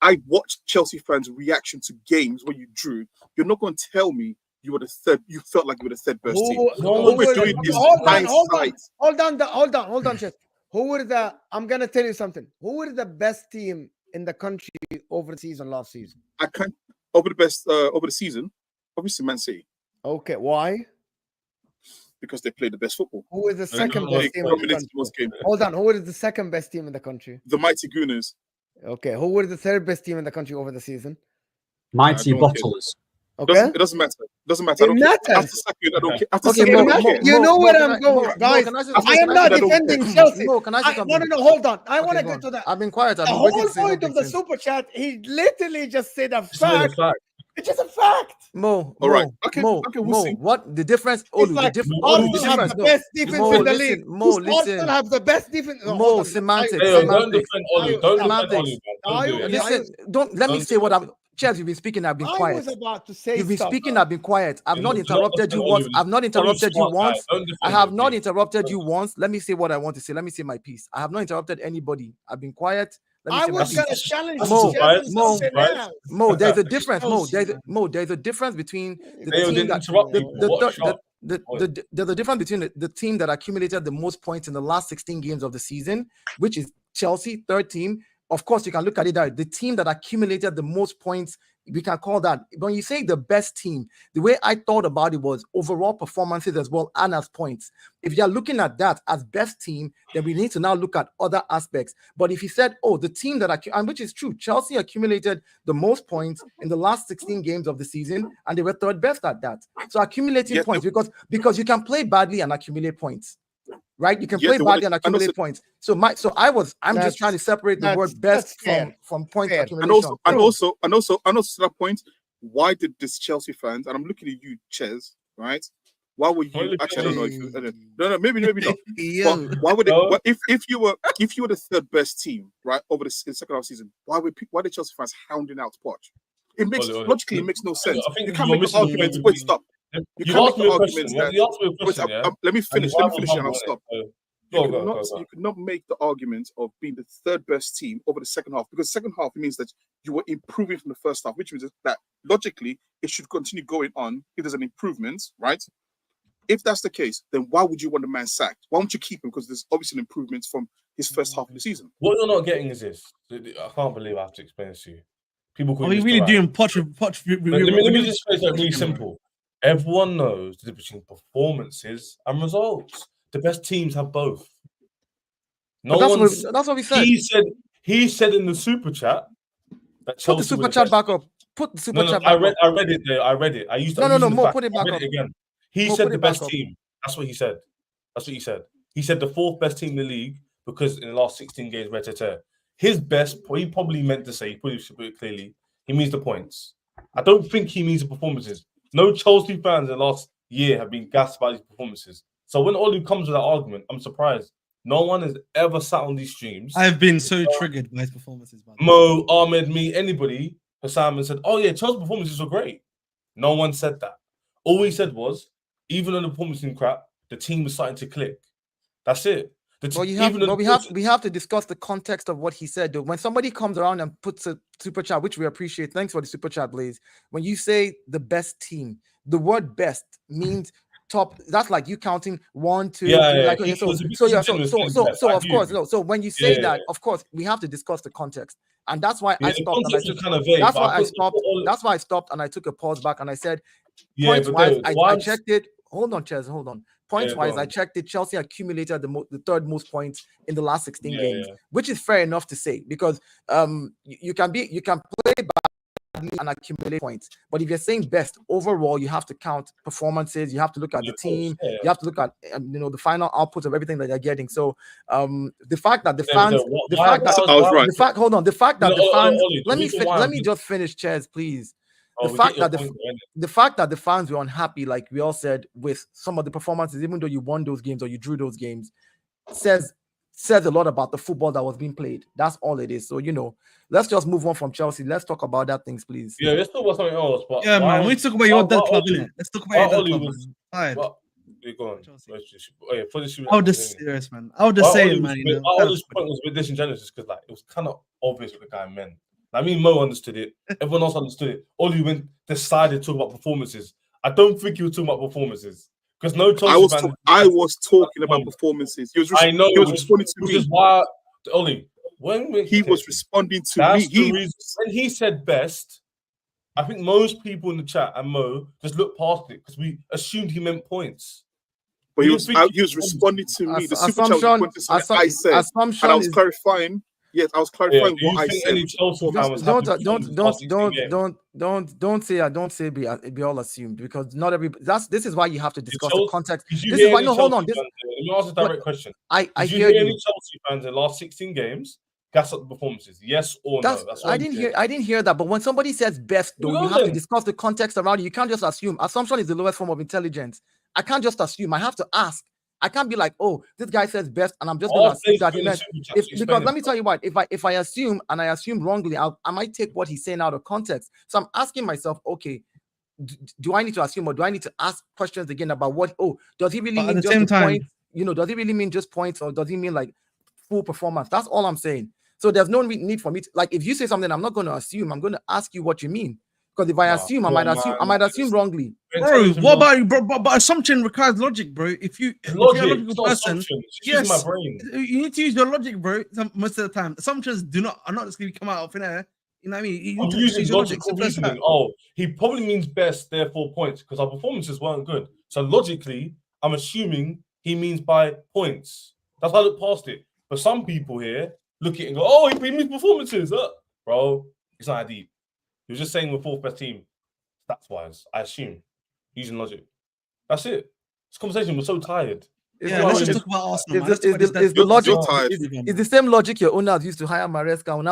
I watched Chelsea fans' reaction to games when you drew, you're not going to tell me you were the third. You felt like you were the third best team. Hold on, Chef. I'm gonna tell you something. Who were the best team in the country over the season last season? Over the season, obviously Man City. Okay, why? Because they played the best football. Who is the second best team in the country? Hold on, who is the second best team in the country? The Mighty Gooners. Okay, who were the third best team in the country over the season? Mighty Bottlers. Okay, it doesn't matter. I don't care. After second, I don't care. You know where I'm going, guys. I am not defending Chelsea. No, hold on. I want to get to that. I've been quiet. The whole point of the super chat, he literally just said a fact. It's just a fact. Mo, All right. Okay, Mo, okay, we'll Mo, see. what the difference? It's Olu, like the Arsenal have difference. the No, best defense Mo, in the listen, league. Mo, Arsenal listen. have the best defense. No, Mo, hold on. semantics, Hey, don't semantics. defend Oli. Don't defend semantics. Oli, man. Don't do it. Listen, don't let me Don't say what I'm. Chaz, you've been speaking. I've been I quiet. was about to say You've been stuff. speaking. I've been quiet. I've Yeah, not do not interrupted defend you Oli once. with I've not Oli's interrupted you smart guy. once. Don't I defend have him, not please. interrupted you once. Let me say what I want to say. Let me say my piece. I have not interrupted anybody. I've been quiet. Let me I say my was piece. gonna challenge That's a Mo, surprise. Chelsea That's a Mo, something surprise. else. Mo, there's a difference. Mo, Chelsea, there's a difference between the They team didn't that interrupt people. What a shot. there's a difference between the team that accumulated the most points in the last 16 games of the season, which is Chelsea, third team. Of course, you can look at it that the team that accumulated the most points, we can call that. When you say the best team, the way I thought about it was overall performances as well and as points. If you're looking at that as best team, then we need to now look at other aspects. But if you said, oh, the team that and which is true, Chelsea accumulated the most points in the last 16 games of the season, and they were third best at that. So accumulating points, because you can play badly and accumulate points. Right, you can play badly and accumulate points. I'm just trying to separate the word best from point accumulation. And also to that point, why did this Chelsea fans, and I'm looking at you, Ches, right? Why were you actually? I don't know if you, no, maybe not. But why would it? If you were the third best team, right, over the second half season, why did Chelsea fans hounding out Poch? It makes logically it makes no sense. I think you can't make the argument. Wait, stop. You asked me a question. You asked me a question. Let me finish. And I'll stop. You could not make the argument of being the third best team over the second half, because second half means that you were improving from the first half, which means that logically it should continue going on if there's an improvement, right? If that's the case, then why would you want the man sacked? Why won't you keep him? Because there's obviously an improvement from his first half of the season. What you're not getting is this. I can't believe I have to explain this to you. People call Are we really doing Poch? Let me just say something really simple. Everyone knows the difference between performances and results. The best teams have both. That's what we said. He said in the super chat that Chelsea. Put the super chat back up. Put the super chat back up. I read it there. I read it. Mo, put it back up. Again. He said the best team. That's what he said. He said the fourth best team in the league because in the last 16 games, his best, he probably meant to say, put it clearly, he means the points. I don't think he means the performances. No Chelsea fans in the last year have been gassed by these performances. So when Oli comes with that argument, I'm surprised. No one has ever sat on these streams. I've been so triggered by his performances. Mo, Ahmed, me, anybody, HUSAM, and said, oh yeah, Chelsea's performances were great. No one said that. All he said was, even though the performance in crap, the team was starting to click. That's it. We have to discuss the context of what he said. Though. When somebody comes around and puts a super chat, which we appreciate, thanks for the super chat, Blaze. When you say the best team, the word best means top. That's like you counting 1, 2, 3. Like, so of course, no. So when you say that, of course, we have to discuss the context, and that's why I stopped. And I took, that's why I stopped. That's why I stopped, and I took a pause back, and I said, points wise, I checked it. Hold on, Ches. Hold on. Points wise, I checked it. Chelsea accumulated the third most points in the last 16 games, which is fair enough to say because you can play badly and accumulate points. But if you're saying best overall, you have to count performances. You have to look at the team. You have to look at the final output of everything that you're getting. So the fact that the fans, the fact that the fans. Let me just finish, Ches, please. The fact that the fans were unhappy, like we all said, with some of the performances, even though you won those games or you drew those games, says a lot about the football that was being played. That's all it is. So let's just move on from Chelsea. Let's talk about that things, please. Yeah, let's talk about something else. But man, we talk about your dead club, innit? Let's talk about your dead club. I'll just serious, man. I'll just say it, man. Oli's point was a bit disingenuous because it was kind of obvious what the guy meant. I mean, Mo understood it. Everyone else understood it. Oli decided to talk about performances. I don't think he was talking about performances because I was talking about performances. He was responding to me. Which is why, Oli, when he was responding to me, when he said best, I think most people in the chat and Mo just looked past it because we assumed he meant points. But he was responding to me. The super chat was pointing to something I said, and I was clarifying. Yes, I was clarifying what I said. Don't say be all assumed because not every. This is why you have to discuss the context. This is why. No, hold on. Let me ask a direct question. I hear you. Any Chelsea fans in the last 16 games gas up the performances? Yes or no? That's what I didn't hear that. But when somebody says best, though, you have to discuss the context around it. You can't just assume. Assumption is the lowest form of intelligence. I can't just assume. I have to ask. I can't be like, oh, this guy says best, and I'm just gonna assume that he meant. Because let me tell you what, if I assume and I assume wrongly, I might take what he's saying out of context. So I'm asking myself, okay, do I need to assume or do I need to ask questions again about what? Oh, does he really mean just the point? You know, does he really mean just points, or does he mean like full performance? That's all I'm saying. So there's no need for me to, like, if you say something, I'm not going to assume. I'm going to ask you what you mean. Because if I assume, I might assume wrongly. Bro, what about you, bro? But assumption requires logic, bro. If you're a logical person, yes, you need to use your logic, bro. Most of the time, assumptions are not just going to come out of thin air. You know what I mean? I'm using logical reasoning. Oh, he probably means best, therefore points, because our performances weren't good. So logically, I'm assuming he means by points. That's how I look past it. But some people here look at it and go, oh, he means performances. Bro, it's not that deep. He was just saying we're fourth best team, stats-wise, I assume, using logic. That's it. This conversation was so tired. Let's just talk about Arsenal. Is the logic is the same logic your owners used to hire Marseca and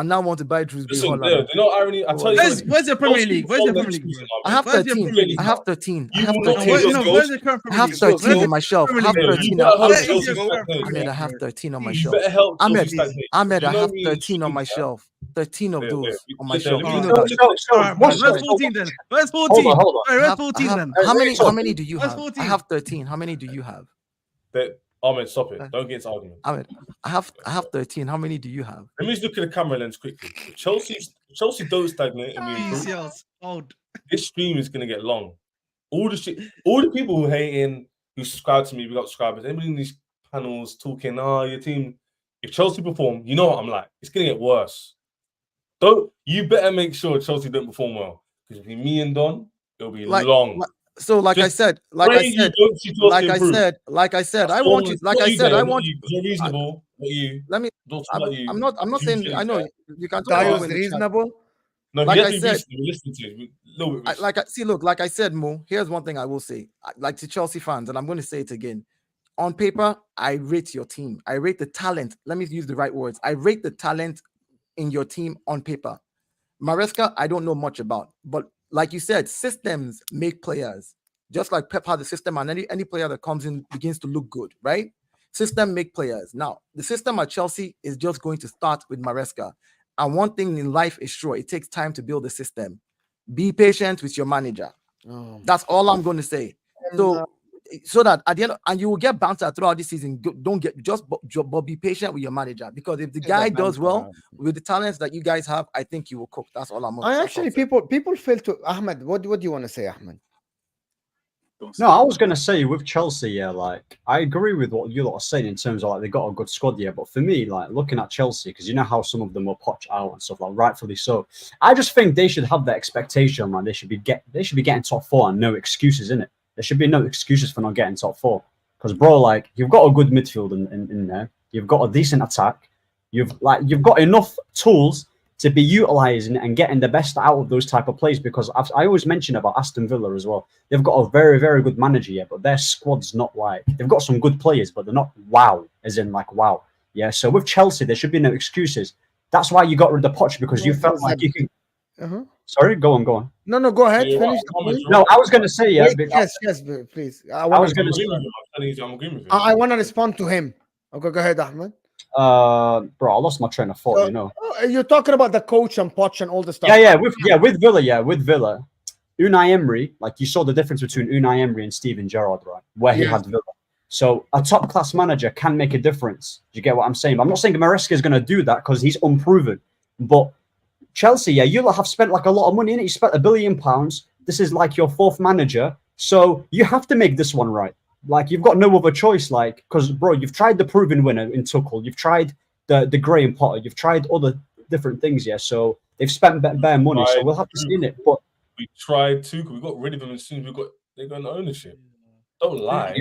now want to buy Dewsbury-Hall? You know irony. I tell you, where's the Premier League? Where's the Premier League? I have 13. I have 13. I have 13. Where's the current Premier League? I have 13 on my shelf. I have 13. Ahmed, I have 13 on my shelf. Ahmed, I have 13 on my shelf. 13 of those on my shelf. You know that. Where's 14 then? Where's 14? Where's 14 then? How many do you have? I have 13. How many do you have? Ahmed, stop it. Don't get into argument. Ahmed, I have 13. How many do you have? Let me just look at the camera lens quickly. Chelsea don't stagnate and we improve. This stream is gonna get long. All the people who hating, who subscribe to me, we got subscribers. Anybody in these panels talking, your team. If Chelsea perform, you know what I'm like. It's gonna get worse. You better make sure Chelsea don't perform well. Because between me and Don, it'll be long. So I said, I want you. Reasonable. I'm not saying. I know you can talk about reasonable. No, like I said, like I said, Mo. Here's one thing I will say, like to Chelsea fans, and I'm going to say it again. On paper, I rate your team. I rate the talent. Let me use the right words. I rate the talent in your team on paper. Marseca, I don't know much about, but like you said, systems make players. Just like Pep had the system, and any player that comes in begins to look good, right? System make players. Now, the system at Chelsea is just going to start with Marseca. And one thing in life is sure, it takes time to build a system. Be patient with your manager. That's all I'm going to say. So that at the end, and you will get banter throughout this season. Don't get but be patient with your manager, because if the guy does well with the talents that you guys have, I think you will cook. That's all I'm. People fail to Ahmed. What do you want to say, Ahmed? No, I was gonna say with Chelsea, like I agree with what you lot are saying in terms of like they got a good squad, but for me, like looking at Chelsea, because you know how some of them will poach out and stuff, like rightfully so. I just think they should have that expectation, like they should be getting top 4 and no excuses in it. There should be no excuses for not getting top 4. Because bro, like you've got a good midfield in there, you've got a decent attack, you've got enough tools to be utilizing and getting the best out of those type of plays. Because I always mention about Aston Villa as well. They've got a very, very good manager, but their squad's not like, they've got some good players, but they're not wow, as in like wow. Yeah, so with Chelsea, there should be no excuses. That's why you got rid of Poch, because you felt like you can. Sorry, go on. No, go ahead. Finish. No, I was going to say, yes, please. I want to respond to him. Okay, go ahead, Ahmed. Bro, I lost my train of thought. You're talking about the coach and Poch and all the stuff. With Villa, Unai Emery, like you saw the difference between Unai Emery and Steven Gerrard, right? Where he had Villa. So a top class manager can make a difference. Do you get what I'm saying? I'm not saying Marseca is going to do that because he's unproven, but Chelsea, you have spent like a lot of money in it. You spent £1 billion. This is like your 4th manager, so you have to make this one right. Like you've got no other choice, like because bro, you've tried the proven winner in Tuchel, you've tried the Graham Potter, you've tried other different things, so they've spent bare money, so we'll have to see in it. But we tried Tuchel, we got rid of him as soon as they got an ownership. Don't lie.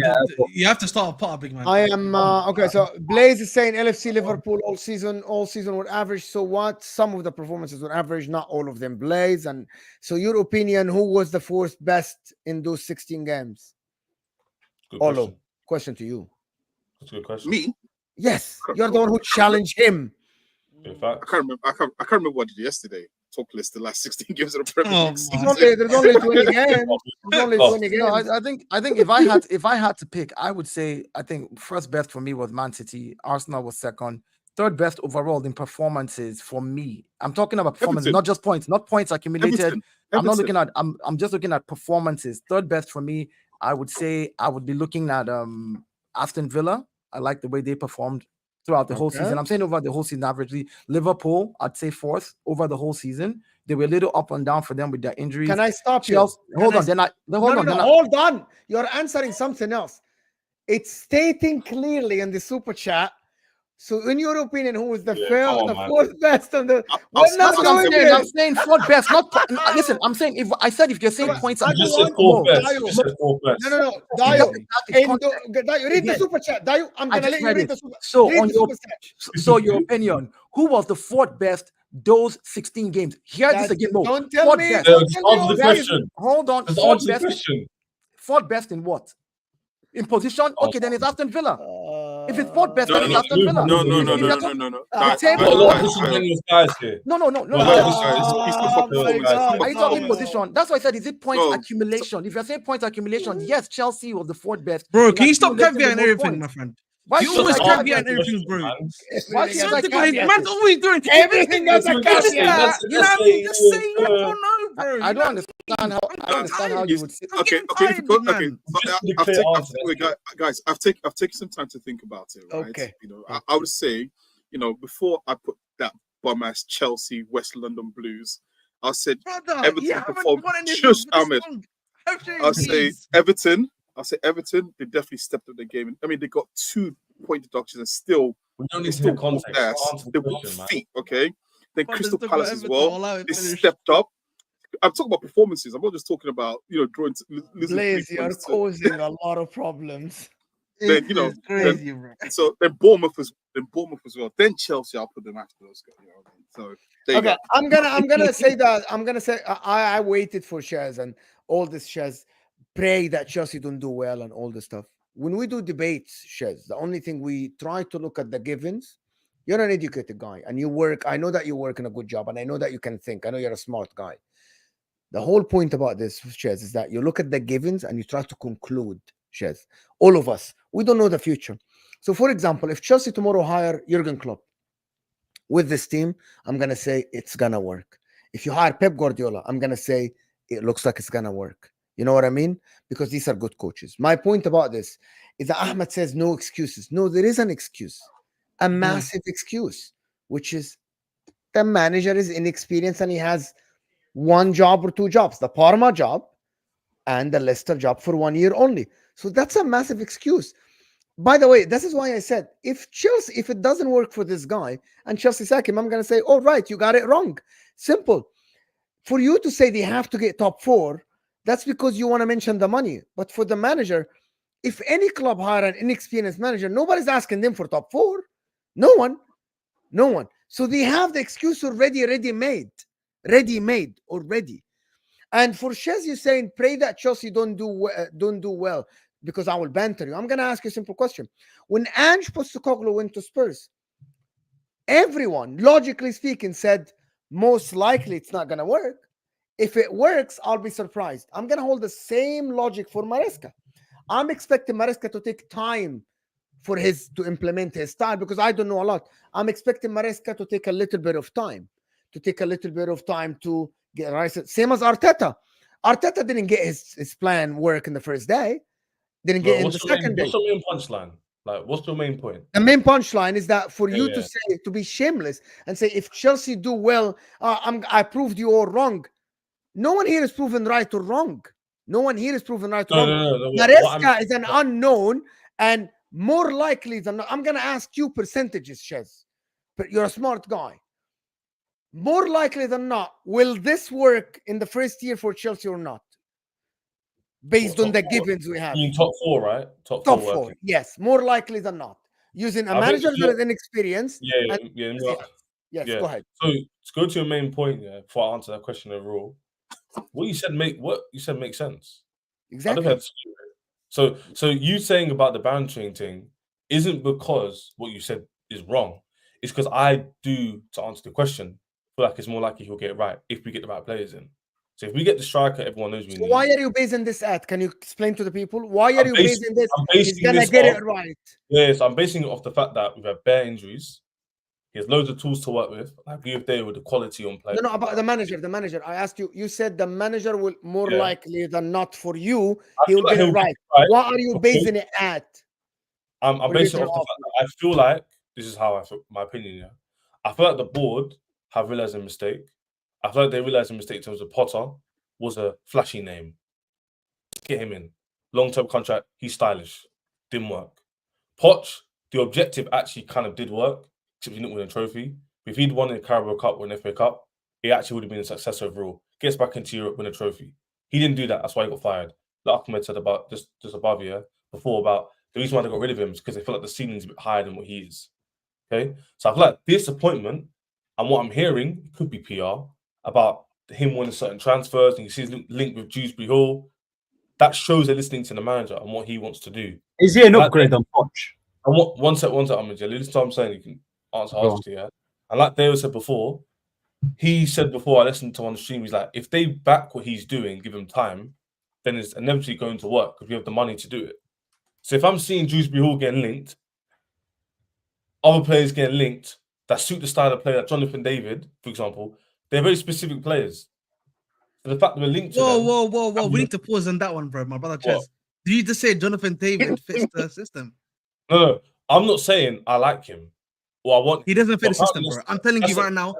You have to start a Potter, big man. I am okay. So Blaze is saying LFC Liverpool all season were average. So what? Some of the performances were average, not all of them. Blaze, and so your opinion, who was the 4th best in those 16 games? Question to you. That's a good question. Me? Yes, you're the one who challenged him. In fact, I can't remember what I did yesterday. Top list the last 16 games of the Premier Oh, League man. season. There's only 20 games. There's only Oh. 20 games. No, I think if I had to pick, I would say I think first best for me was Man City. Arsenal was second. Third best overall in performances for me. I'm talking about performances, Everton. not just points, not points accumulated. Everton. I'm not looking at. I'm just looking at performances. Third best for me, I would say I would be looking at Aston Villa. I like the way they performed throughout the whole Okay. season. I'm saying over the whole season averagely. Liverpool, I'd say fourth over the whole season. They were a little up and down for them with their injuries. Can I stop you? Chelsea, hold Can I on, then I No, hold on. You're answering something else. It's stating clearly in the super chat. So, in your opinion, who was the fourth best on the? We're not That's what I'm doing saying. this. I'm saying fourth best. Not listen. I'm saying if you're saying points, you just said fourth best. You just said fourth best. No. Dayo, read the super chat. Dayo, I'm gonna let you read the super. So read on the your super chat. so your opinion, who was the fourth best those 16 games? Hear this again, Mo. Don't tell Fourth me. best. Don't tell Answer me. the question. Hold on. Just Fourth answer the best. question. Fourth best in what? In position? Okay, then it's Aston Villa. If it's fourth best, then it's Aston Villa. No. The table. Got a lot of disingenuous guys here. No. Are you talking position? That's why I said, is it points accumulation? If you're saying points accumulation, yes, Chelsea was the fourth best. Bro, can you stop caveating everything, my friend? Why You should always I caveat everything, bro. Why should I caveat Man's always doing Everything that's a caveat. You know what I mean? Just say yes or no, bro. I don't understand how you would say. Okay. Guys, I've taken some time to think about it. Right? Okay. You know, I would say, you know, before I put that bum ass Chelsea West London Blues, I said Everton performed. Shush, Ahmed. I'll say Everton. They definitely stepped up the game. I mean, they got 2 point deductions and still. We don't need to hear context. They were feet, okay. Then Crystal Palace as well. They stepped up. I'm talking about performances. I'm not just talking about drawing. Blaze, you're causing a lot of problems. Then crazy, bro. Then Bournemouth as well. Then Chelsea, I'll put them after those guys. You know what I mean? So there you go. I'm gonna say that. I'm gonna say I waited for shares and all this shares. Pray that Chelsea don't do well and all this stuff. When we do debates, Shez, the only thing we try to look at the givens. You're an educated guy and you work. I know that you work in a good job and I know that you can think. I know you're a smart guy. The whole point about this, Shez, is that you look at the givens and you try to conclude, Shez. All of us, we don't know the future. So, for example, if Chelsea tomorrow hire Jurgen Klopp with this team, I'm going to say it's going to work. If you hire Pep Guardiola, I'm going to say it looks like it's going to work. You know what I mean? Because these are good coaches. My point about this is that Ahmed says no excuses. No, there is an excuse, a massive excuse, which is the manager is inexperienced and he has 1 job or 2 jobs, the Parma job and the Leicester job for 1 year only. So that's a massive excuse. By the way, this is why I said if it doesn't work for this guy and Chelsea sack him, I'm going to say, all right, you got it wrong. Simple. For you to say they have to get top 4, that's because you want to mention the money. But for the manager, if any club hire an inexperienced manager, nobody's asking them for top 4. No one. So they have the excuse already ready-made already. And for Shez, you're saying, pray that Chelsea don't do well because I will banter you. I'm going to ask you a simple question. When Ange Postecoglou went to Spurs, everyone, logically speaking, said, most likely it's not going to work. If it works, I'll be surprised. I'm going to hold the same logic for Marseca. I'm expecting Marseca to take time to implement his style because I don't know a lot. I'm expecting Marseca to take a little bit of time to get right. Same as Arteta. Arteta didn't get his plan work in the first day. Didn't get in the second day. What's the main punchline? Like, what's the main point? The main punchline is that for you to say, to be shameless and say, if Chelsea do well, I proved you all wrong. No one here is proven right or wrong. No. Marseca is an unknown, and more likely than not, I'm going to ask you percentages, Shez. But you're a smart guy. More likely than not, will this work in the first year for Chelsea or not? Based on the givens we have. You mean top 4, right? Top 4, yes. More likely than not. Using a manager that is inexperienced. Yes, go ahead. So to go to your main point, before I answer that question overall, what you said makes sense. Exactly. So you saying about the bantering thing isn't because what you said is wrong. It's because I do, to answer the question, feel like it's more likely he'll get it right if we get the right players in. So if we get the striker, everyone knows we need. Why are you basing this at? Can you explain to the people? Why are you basing this? I'm He's basing gonna this get off, it right. Yes, I'm basing it off the fact that we've had bare injuries. He has loads of tools to work with. I agree with Dave with the quality on play. No, about the manager. The manager. I asked you. You said the manager will more Yeah. likely than not for you. I He'll feel like get it he'll right. get it right. What are you Okay. basing it at? I'm Or basing it is off it the fact that I feel like this is how I feel, my opinion. Yeah, I feel like the board have realized a mistake. I feel like they realized a mistake in terms of Potter was a flashy name. Get him in. Long-term contract. He's stylish. Didn't work. Poch, the objective actually kind of did work, except he didn't win a trophy. If he'd won a Carabao Cup or an FA Cup, it actually would have been a success overall. Gets back into Europe, win a trophy. He didn't do that. That's why he got fired. Like Ahmed said about just above here before about the reason why they got rid of him is because they feel like the ceiling's a bit higher than what he is. Okay, so I feel like disappointment and what I'm hearing could be PR about him winning certain transfers, and you see his link with Dewsbury-Hall. That shows they're listening to the manager and what he wants to do. Is he an upgrade on Poch? And one sec, Ahmed. Listen to what I'm saying. You can answer harshly, yeah. And like Dale said before, he said before I listened to on the stream, he's like, if they back what he's doing, give him time, then it's inevitably going to work because we have the money to do it. So if I'm seeing Dewsbury-Hall getting linked, other players getting linked that suit the style of play, like Jonathan David, for example, they're very specific players. So the fact that we're linked to them... Whoa. We need to pause on that one, bro. My brother Ches. Did you just say Jonathan David fits the system? No. I'm not saying I like him. Or I want... He doesn't fit the system, bro. I'm telling you right now.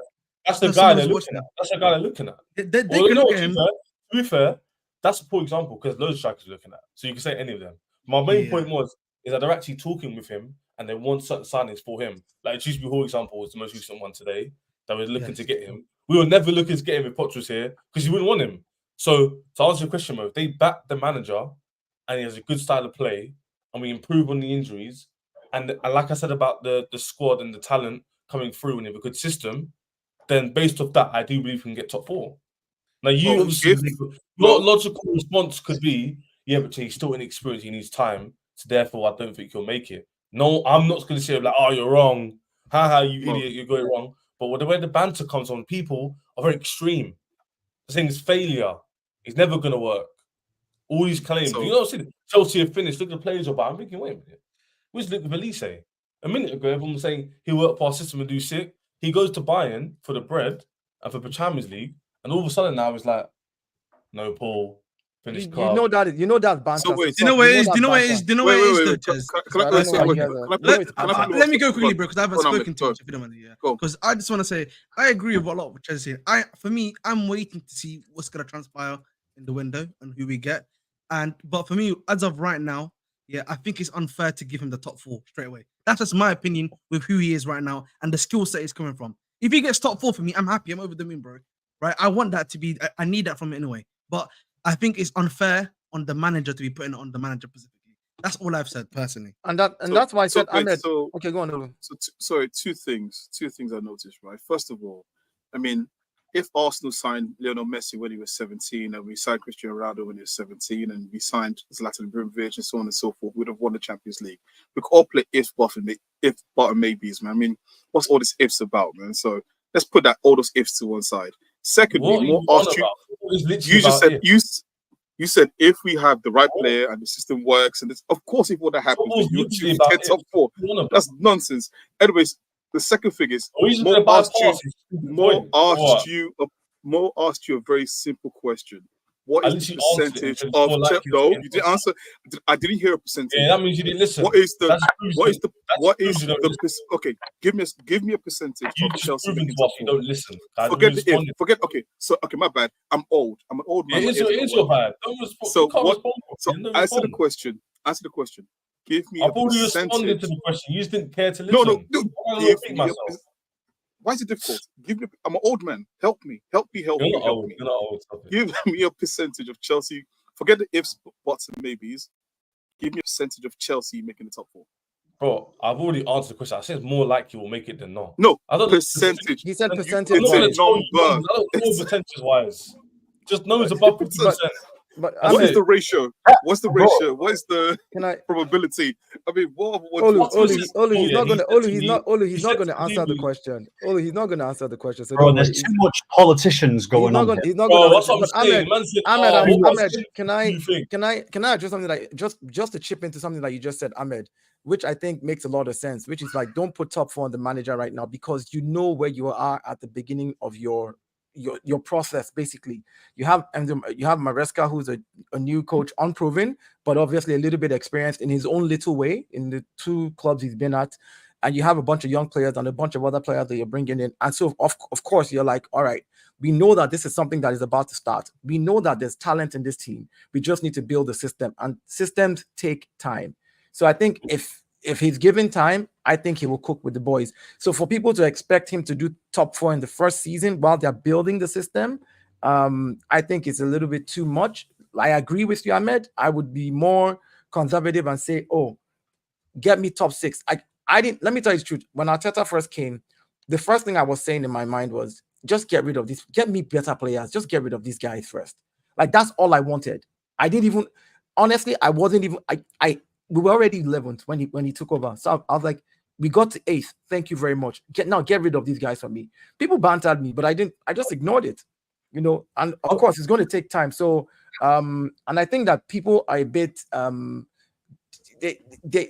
That's the guy they're looking at. That's the guy they're looking at. They can look at him. To be fair, that's a poor example because loads of strikers are looking at. So you can say any of them. My main point is that they're actually talking with him and they want certain signings for him. Like Dewsbury-Hall example was the most recent one today that we're looking to get him. We were never looking to get him if Poch was here because you wouldn't want him. So to answer your question, Mo, if they back the manager and he has a good style of play and we improve on the injuries and like I said about the squad and the talent coming through and have a good system, then based off that, I do believe we can get top 4. Now, you obviously, your logical response could be, yeah, but he's still inexperienced, he needs time, so therefore I don't think he'll make it. No, I'm not going to say like, oh, you're wrong. Haha, you idiot, you're going wrong. But the way the banter comes on, people are very extreme. The thing is failure. It's never going to work. All these claims. You know what I'm saying? Chelsea have finished. Look at the players about. I'm thinking, wait a minute. Where's Luke Velise? A minute ago, everyone was saying he'll work for our system and do sick. He goes to Bayern for the bread and for the Champions League. And all of a sudden now it's like, no, Paul, finish club. You know that banter. So wait, do you know what it is? Do you know what it is? Do you know what it is, though, Ches? Let me go quickly, bro, because I haven't spoken to you. If you don't mind, because I just want to say I agree with a lot of what Ches said. For me, I'm waiting to see what's gonna transpire in the window and who we get. But for me, as of right now, I think it's unfair to give him the top 4 straight away. That's just my opinion with who he is right now and the skill set he's coming from. If he gets top 4 for me, I'm happy. I'm over the moon, bro. Right? I want that to be. I need that from him anyway. But I think it's unfair on the manager to be putting it on the manager specifically. That's all I've said personally. And that's why I said, Ahmed. Okay, go on. Sorry, two things I noticed. Right. First of all, I mean, if Arsenal signed Lionel Messi when he was 17, and we signed Cristiano Ronaldo when he was 17, and we signed Zlatan Ibrahimovic and so on and so forth, we would have won the Champions League. We could all play if, but maybes, man. I mean, what's all this ifs about, man? So let's put all those ifs to one side. Secondly, you said if we have the right player and the system works, and this, of course, if what that happens, you get top 4. That's nonsense. Anyways. The second thing is Mo asked you a very simple question. What is the percentage of no? You didn't answer. I didn't hear a percentage. Yeah, that means you didn't listen. Okay, give me a percentage of Chelsea. You don't listen. Forget. Okay, my bad. I'm old. I'm an old man. It is your bad. So answer the question. Give me I've a already percentage. responded to the question. You just didn't care to listen. No. Why is it difficult? I'm an old man. Help me. You're not old. Give me a percentage of Chelsea. Forget the ifs, buts, and maybes. Give me a percentage of Chelsea making the top 4. Bro, I've already answered the question. I said it's more likely we'll make it than not. No, I don't percentage. He said percentage. It's a number. I don't know percentage wise. Just know it's above 50%. But That's What is it. the ratio? What's the Bro. ratio? What is the can I? probability? I mean, what Olu, he's Yeah, not he gonna. said Olu, to he's me- not. Olu, he he's not said gonna to answer the me- question. Olu, he's not gonna answer the question. So Bro, don't there's worry. too much politicians He's going not on gonna. here. He's not Bro, gonna. that's what I'm But saying. Man said, Ahmed, what can do you think? I address something like just to chip into something that you just said, Ahmed, which I think makes a lot of sense. Which is like, don't put top 4 on the manager right now because you know where you are at the beginning of your process. Basically, you have Marseca, who's a new coach, unproven, but obviously a little bit experienced in his own little way in the 2 clubs he's been at. And you have a bunch of young players and a bunch of other players that you're bringing in. And so, of course, you're like, all right, we know that this is something that is about to start. We know that there's talent in this team. We just need to build a system. And systems take time. So I think if he's given time, I think he will cook with the boys. So for people to expect him to do top 4 in the first season while they're building the system, I think it's a little bit too much. I agree with you, Ahmed. I would be more conservative and say, oh, get me top 6. I didn't. Let me tell you the truth. When Arteta first came, the first thing I was saying in my mind was just get rid of this. Get me better players. Just get rid of these guys first. Like that's all I wanted. I didn't even. Honestly, I wasn't even. We were already 11th when he took over. So I was like, we got to 8th. Thank you very much. Get rid of these guys for me. People bantered me, but I didn't. I just ignored it. And of course, it's going to take time. So and I think that people are a bit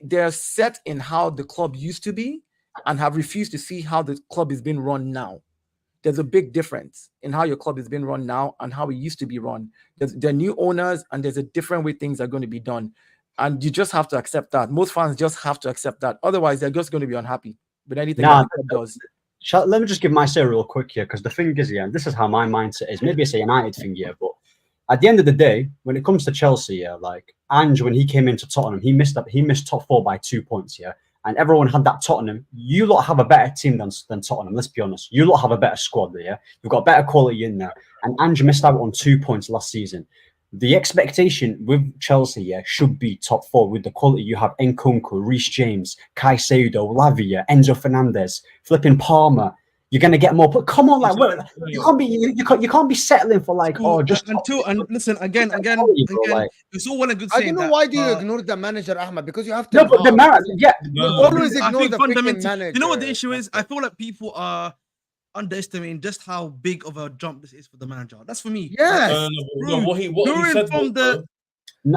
they're set in how the club used to be and have refused to see how the club is being run now. There's a big difference in how your club is being run now and how it used to be run. There are new owners and there's a different way things are going to be done. And you just have to accept that. Most fans just have to accept that. Otherwise, they're just going to be unhappy with anything that the club does. Let me just give my say real quick here, because the thing is, and this is how my mindset is. Maybe it's a United thing, but at the end of the day, when it comes to Chelsea, like Ange, when he came into Tottenham, he missed top 4 by 2 points, and everyone had that Tottenham. You lot have a better team than Tottenham. Let's be honest. You lot have a better squad there. You've got better quality in there, and Ange missed out on 2 points last season. The expectation with Chelsea, should be top 4 with the quality you have. Nkunku, Reece James, Caicedo, Lavia, Enzo Fernandez, flipping Palmer. You're gonna get more. But come on, like you can't be settling for like just listen again. Like, It's all well and good I saying don't know that, why do you ignore the manager, Ahmed? Because you have to. no, but the man, You always ignore the freaking fundamentally, manager. you know what the issue is? I feel like people are underestimating just how big of a jump this is for the manager. That's for me. Yes. What he said from was,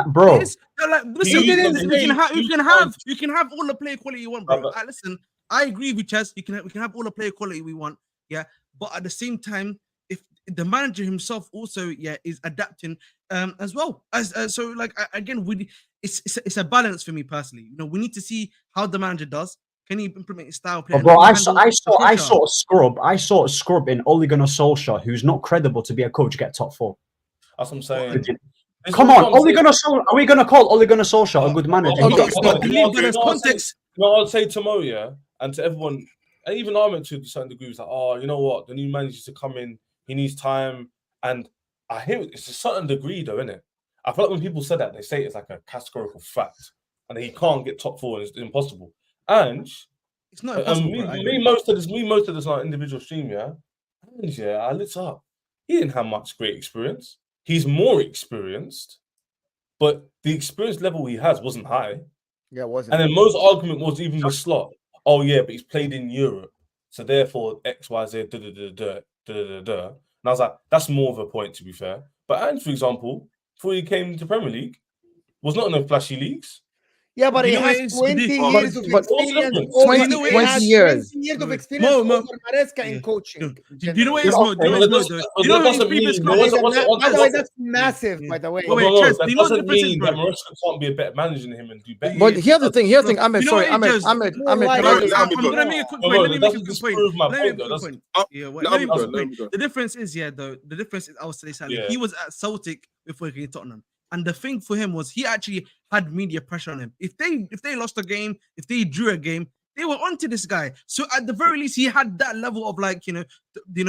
bro. Like, listen, He you can have all the player quality you want, bro. Listen, I agree with Chess. We can have all the player quality we want, but at the same time, if the manager himself also is adapting as well as so like again it's a balance for me personally. We need to see how the manager does. Can he implement his style play? Bro, I saw a scrub in Ole Gunnar Solskjaer, who's not credible to be a coach, get top 4. That's what I'm saying. Come on, Ole Gunnar Solskjaer. Are we gonna call Ole Gunnar Solskjaer a good manager? I'll say to Mo, and to everyone, and even I went to a certain degree, was like, oh, you know what? The new manager to come in, he needs time. And I hear it's a certain degree, though, isn't it? I feel like when people say that, they say it's like a categorical fact, and he can't get top 4, and it's impossible. And it's not impossible. Me most of this like individual stream, I lit up. He didn't have much great experience. He's more experienced, but the experience level he has wasn't high. Yeah, it wasn't. And then Mo's argument was even with Slot. Oh yeah, but he's played in Europe, so therefore X, Y, Z, And I was like, that's more of a point, to be fair. But Ange, for example, before he came to Premier League, was not in the flashy leagues. Yeah, but he has 20 years of experience. 20 years. 20 years of experience over Marseca in coaching. Do you know what it is, Mo? You know his previous club. By the way, that's massive, by the way. That doesn't mean that Marseca can't be a better manager than him and do better. But here's the thing, Ahmed, sorry, Ahmed. I'm gonna make a quick point. Let me make a quick point. The difference is, I would say, sadly, he was at Celtic before he came to Tottenham. And the thing for him was he actually had media pressure on him. If they lost a game, if they drew a game, they were onto this guy. So at the very least, he had that level of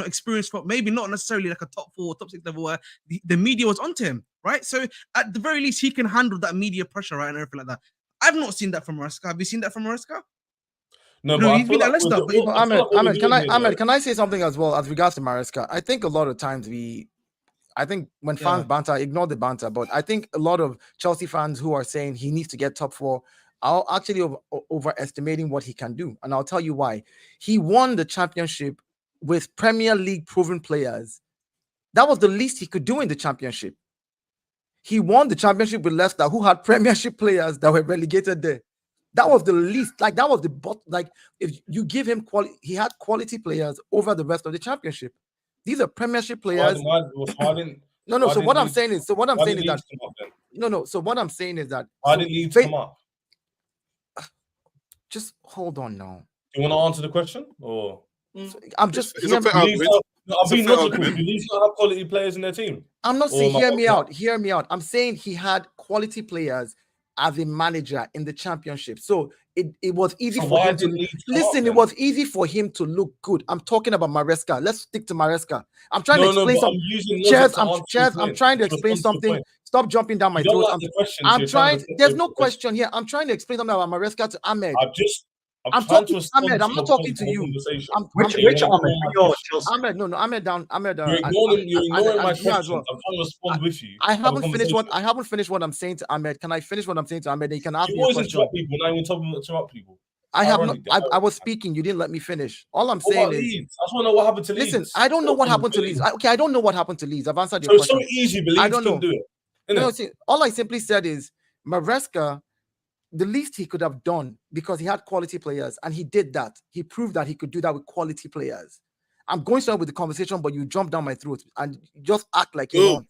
experience for maybe not necessarily like a top 4, top 6 level where the media was onto him, right? So at the very least, he can handle that media pressure, right, and everything like that. I've not seen that from Marseca. Have you seen that from Marseca? No, but he's been at Leicester. Ahmed, can I say something as well as regards to Marseca? I think a lot of times I think when fans banter, ignore the banter. But I think a lot of Chelsea fans who are saying he needs to get top 4 are actually overestimating what he can do. And I'll tell you why. He won the championship with Premier League proven players. That was the least he could do in the championship. He won the championship with Leicester, who had Premiership players that were relegated there. That was the least. Like, that was the like, if you give him quality, he had quality players over the rest of the championship. These are Premiership players. No. So what I'm saying is that no. So what I'm saying is that why did Leeds come up? Just hold on now. Do you want to answer the question, or I'm just? I'm being logical. Do Leeds not have quality players in their team? I'm not saying. Hear me out. Hear me out. I'm saying he had quality players as a manager in the championship. So it was easy for him to listen. It was easy for him to look good. I'm talking about Maresca. Let's stick to Maresca. I'm trying to explain something. I'm trying to explain something. Stop jumping down my throat. I'm trying. There's no question here. I'm trying to explain something about Maresca to Ahmed. I'm talking to Ahmed. I'm not talking to you. Which Ahmed? Ahmed, no, Ahmed down. Ahmed, you're ignoring my questions. Well. I'm trying to respond with you. I haven't finished what I'm saying to Ahmed. Can I finish what I'm saying to Ahmed? Then you can ask me a question. Interrupt people. Now you're talking to interrupt people. I have not. I was speaking. You didn't let me finish. All I'm saying is, Leeds? I just want to know what happened to Leeds. Listen, I don't know what happened to Leeds. Okay, I don't know what happened to Leeds. I've answered your question. It's so easy, but Leeds couldn't do it. No, see, all I simply said is Maresca. The least he could have done, because he had quality players, and he did that. He proved that he could do that with quality players. I'm going to start with the conversation, but you jump down my throat and just act like you want.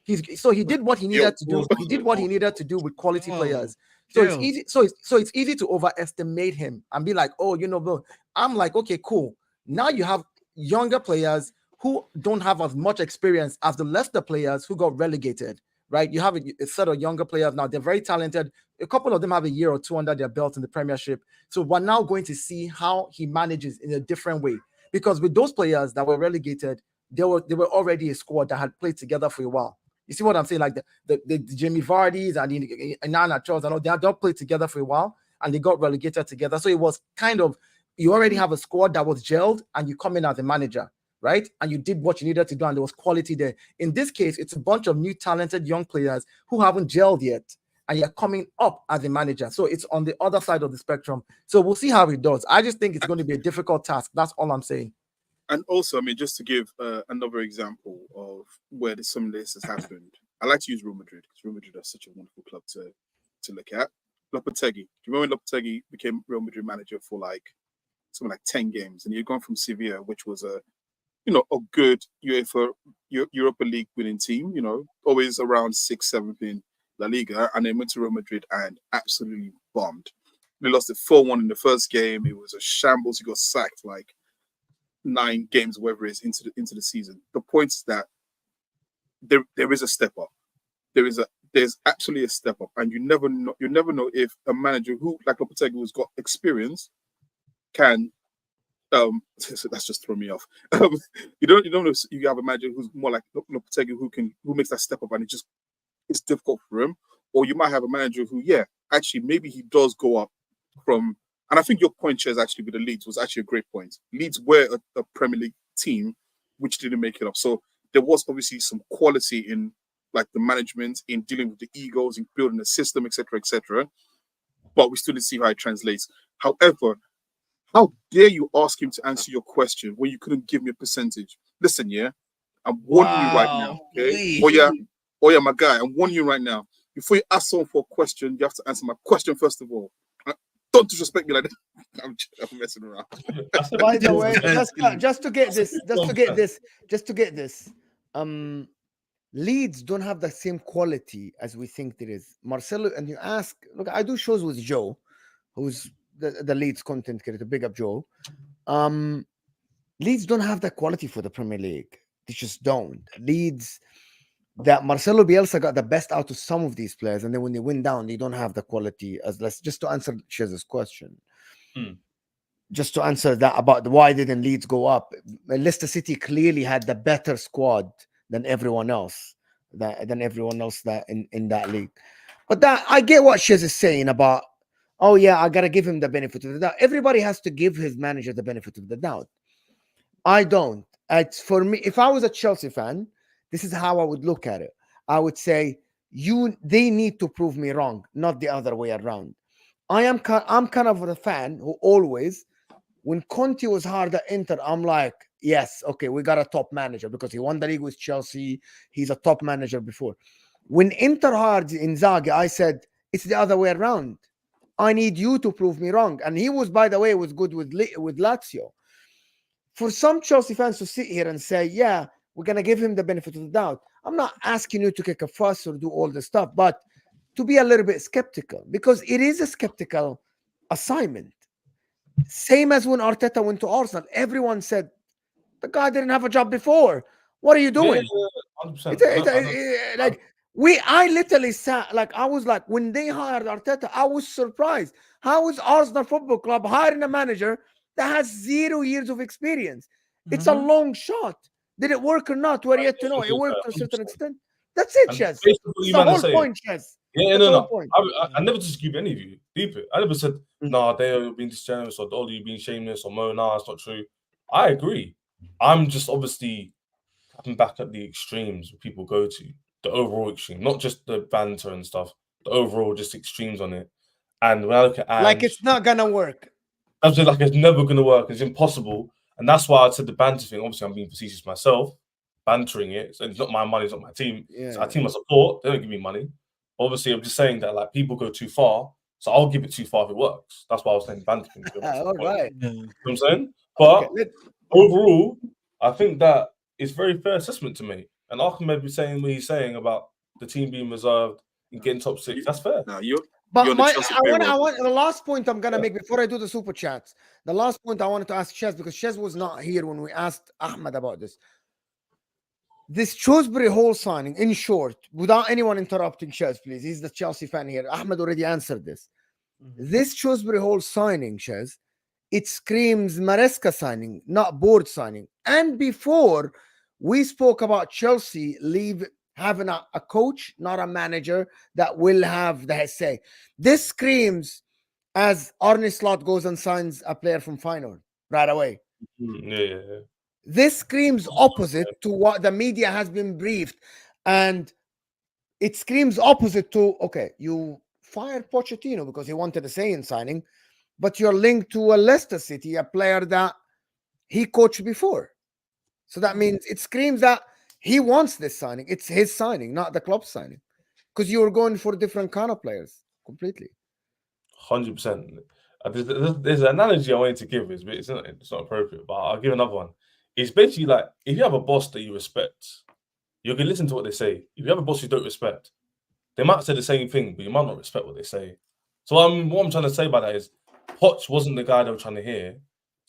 He did what he needed to do. He did what he needed to do with quality players. So it's easy. So it's easy to overestimate him and be like, oh, bro. I'm like, okay, cool. Now you have younger players who don't have as much experience as the Leicester players who got relegated. Right, you have a set of younger players now. They're very talented. A couple of them have a year or two under their belt in the Premiership. So we're now going to see how he manages in a different way. Because with those players that were relegated, they were already a squad that had played together for a while. You see what I'm saying? Like the Jamie Vardy's and the Nana Charles and all, they had all played together for a while and they got relegated together. So it was kind of, you already have a squad that was gelled and you come in as a manager. Right? And you did what you needed to do, and there was quality there. In this case, it's a bunch of new talented young players who haven't gelled yet, and you're coming up as a manager. So it's on the other side of the spectrum. So we'll see how it does. I just think it's going to be a difficult task. That's all I'm saying. And also, I mean, just to give another example of where some of this has happened, I like to use Real Madrid because Real Madrid are such a wonderful club to look at. Lopetegui. Do you remember when Lopetegui became Real Madrid manager for something like 10 games, and he'd gone from Sevilla, which was a good UEFA Europa League winning team, always around 6th, 7th in La Liga, and then went to Real Madrid and absolutely bombed. They lost it 4-1 in the first game. It was a shambles. He got sacked 9 games, whatever it is, into the season. The point is that there is a step up. There's actually a step up, and you never know if a manager who, like Lopetegui, who's got experience, can. So that's just throwing me off. You don't know if you have a manager who's more like Lopetegui who makes that step up, and it's difficult for him. Or you might have a manager who, actually maybe he does go up from. And I think your point, Chairs, actually with the Leeds was actually a great point. Leeds were a Premier League team which didn't make it up. So there was obviously some quality in the management, in dealing with the egos, in building a system, etc., etc. But we still didn't see how it translates. However, how dare you ask him to answer your question when you couldn't give me a percentage? Listen, I'm warning you right now. Okay? Oh yeah, my guy, I'm warning you right now. Before you ask someone for a question, you have to answer my question first of all. Don't disrespect me like that. I'm messing around. By the way, just to get this, Leeds don't have the same quality as we think there is. Marcelo, and you ask, look, I do shows with Joe, who's the Leeds content creator, big up Joe. Leeds don't have that quality for the Premier League. They just don't. Leeds, that Marcelo Bielsa got the best out of some of these players, and then when they win down, they don't have the quality as less. Just to answer Shaz's question, just to answer that about why didn't Leeds go up? Leicester City clearly had the better squad than everyone else, that in that league. But that I get what Shaz is saying about. Oh, yeah, I got to give him the benefit of the doubt. Everybody has to give his manager the benefit of the doubt. I don't. It's for me, if I was a Chelsea fan this is how I would look at it. I would say they need to prove me wrong, not the other way around. I'm kind of the fan who always, when Conte was hard at Inter, I'm like, yes, okay, we got a top manager because he won the league with Chelsea. He's a top manager before. When Inter hired Inzaghi, I said, it's the other way around. I need you to prove me wrong. And he was, by the way, was good with Lazio. For some Chelsea fans to sit here and say, yeah, we're going to give him the benefit of the doubt. I'm not asking you to kick a fuss or do all this stuff, but to be a little bit skeptical, because it is a skeptical assignment. Same as when Arteta went to Arsenal. Everyone said, the guy didn't have a job before. What are you doing? Yeah, 100%. I literally sat, like, I was like, when they hired Arteta, I was surprised. How is Arsenal Football Club hiring a manager that has 0 years of experience? It's a long shot. Did it work or not? We're yet to know. It worked to a certain extent. That's it, Chess. That's the whole point, Chess. Yeah, no. I never disagree with any of you. Deep it. I never said, nah, they're being disgenerous or Dolly being shameless or Mo, nah, it's not true. I agree. I'm just obviously tapping back at the extremes where people go to. The overall extreme, not just the banter and stuff, the overall just extremes on it. And when I look at Ange, like it's not gonna work. I'm just like it's never gonna work. It's impossible. And that's why I said the banter thing. Obviously, I'm being facetious myself, bantering it. So it's not my money, it's not my team. Yeah. It's our team I support. They don't give me money. Obviously, I'm just saying that like people go too far, so I'll give it too far if it works. That's why I was saying banter thing. All right. You know what I'm saying? But overall, I think that it's very fair assessment to me. And Ahmed be saying what he's saying about the team being reserved and getting top 6. That's fair. No, but I want the last point I'm gonna make before I do the super chats. The last point I wanted to ask Shez, because Shez was not here when we asked Ahmed about this. This Dewsbury-Hall signing, in short, without anyone interrupting Shez, please. He's the Chelsea fan here. Ahmed already answered this. This Dewsbury-Hall signing, Shez, it screams Marseca signing, not board signing. And before, we spoke about Chelsea having a coach, not a manager, that will have the say. This screams as Arne Slot goes and signs a player from Feyenoord right away. Yeah. This screams opposite to what the media has been briefed. And it screams opposite to, okay, you fired Pochettino because he wanted a say in signing, but you're linked to a Leicester City, a player that he coached before. So that means it screams that he wants this signing. It's his signing, not the club signing. Because you were going for different kind of players completely. 100%. There's an analogy I wanted to give, but it's not appropriate, but I'll give another one. It's basically like, if you have a boss that you respect, you can listen to what they say. If you have a boss you don't respect, they might say the same thing, but you might not respect what they say. So what I'm trying to say by that is, Poch wasn't the guy they were trying to hear.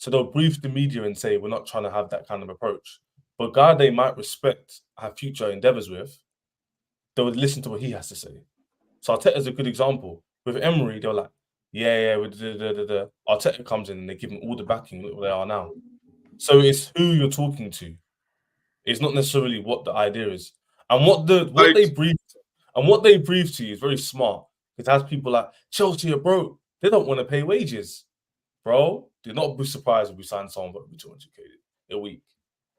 So they'll brief the media and say, we're not trying to have that kind of approach. But a guy they might respect, have future endeavours with, they would listen to what he has to say. So Arteta's a good example. With Emery, they were like, Arteta comes in and they give him all the backing. Look where they are now. So it's who you're talking to. It's not necessarily what the idea is. And what they brief to you is very smart. It has people like, Chelsea are broke. They don't want to pay wages. Bro, do not be surprised if we sign someone for 200k a week.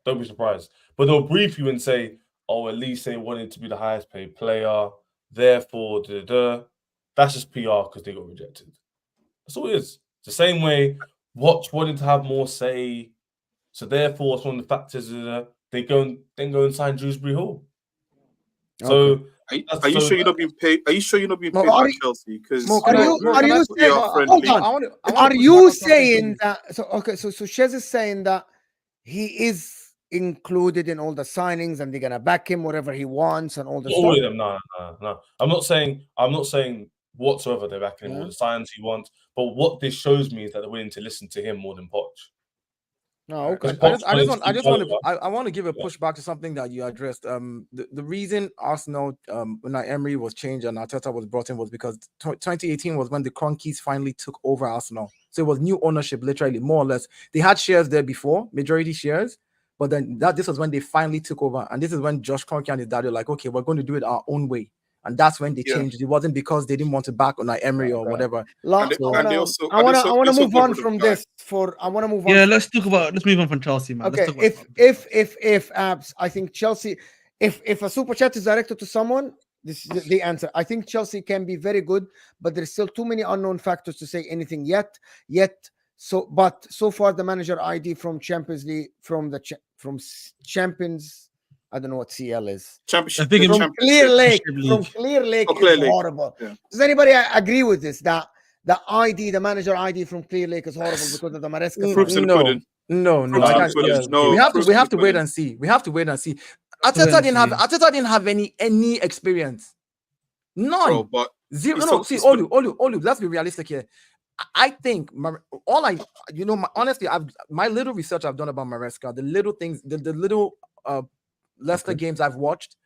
Don't be surprised. But they'll brief you and say, oh, at least they wanted to be the highest paid player. Therefore, that's just PR because they got rejected. That's all it is. It's the same way Watch wanted to have more say. So therefore, it's one of the factors they go and sign Dewsbury-Hall. So are you sure you're not being paid? Are you sure you're not being paid by Chelsea? Because are you saying that? So okay, so Shez is saying that he is included in all the signings and they're gonna back him whatever he wants and all the stuff. All of them, no. I'm not saying whatsoever they're backing him all the signings he wants. But what this shows me is that they're willing to listen to him more than Poch. No, okay. I want to give a pushback to something that you addressed. The reason Arsenal, when Emery was changed and Arteta was brought in, was because 2018 was when the Cronkies finally took over Arsenal. So it was new ownership, literally, more or less. They had shares there before, majority shares, but then this was when they finally took over. And this is when Josh Kroenke and his dad were like, okay, we're going to do it our own way. And that's when they changed. It wasn't because they didn't want to back on Emery or whatever. I want to move on from this. Let's move on from Chelsea, man. Okay, if Abs, I think Chelsea, if a super chat is directed to someone, this is the answer. I think Chelsea can be very good, but there's still too many unknown factors to say anything yet. But so far the manager ID from Champions League, from Champions, I don't know what CL is. Championship. I think the it's From Championship. Clear Lake Oh, Clear is Lake. horrible. Yeah. Does anybody agree with this? That the manager ID from Clear Lake is horrible because of the Maresca Proofs in signing? the pudding. No, Proofs I in the can't. pudding. Yeah. No, we have proofs to in the wait pudding. and see. We have to wait and see. wait Arteta and didn't have any experience. None. Bro, but Zero. it's No, not- see, it's Olu, let's be realistic here. I think honestly, my little research I've done about Maresca, the little things, the little Leicester games I've watched,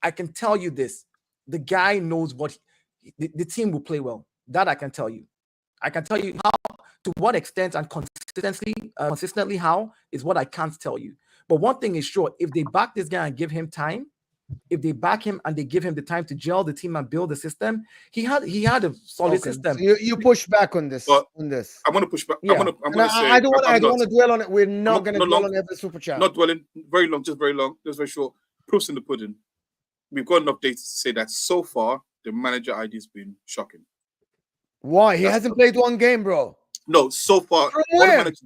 I can tell you this: the guy knows what the team will play well. That I can tell you. I can tell you how, to what extent, and consistently how is what I can't tell you. But one thing is sure: if they back this guy and give him time, if they back him and they give him the time to gel the team and build the system, he had a solid Okay, system. so you push back on this. But- on this. I'm gonna push back. Yeah. I'm gonna say I don't want to dwell on it. We're not not- going to not dwell long. on every super chat. not dwelling very long, just very short. Proofs in the pudding. We've got enough data to say that so far the manager ID has been shocking. Why? He That's hasn't played one game, bro. No, so far From all the where? managers.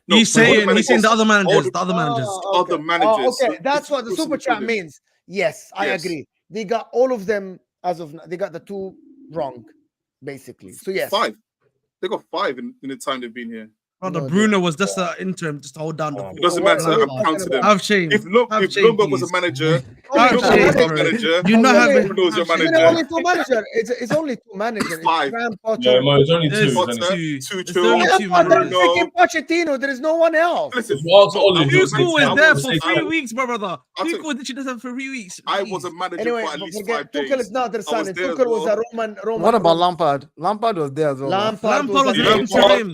He's all saying the other all managers, the- the other managers. Other managers. Okay, So that's it's what the proofs in super chat pudding. means. Yes, I Yes. agree. They got all of them as of now. They got the two wrong, basically. So yes, 5. They got 5 in the time they've been here. Rather, No, Bruno was just an interim, just to hold down the It fort. It doesn't What- matter. what are I'm you counting talking them. Have shame. If Bloomberg was a manager, Have if shame, Bloomberg was a bro. manager, You not Only- having. Bruno was your have shame. Isn't it manager. only two managers? It's only two managers. It's 5. Graham Potter. Yeah, Mo, it's only two. There's It's only Potter, two. two. Tuchel, There's only Yeah, two but managers. then freaking Pochettino. There is no one else. Listen, Well, it's Oli, I he was Tuchel was I there was- for I 3 was- weeks, my brother. I'll tell Tuchel did that for 3 weeks. I was a manager Anyway, for at least forget 5 days. Tuchel is not their I was signing. there as Tuchel was well. a Roman. What about Lampard? Lampard was there as well. Lampard Lampard was was a an Lampard- interim.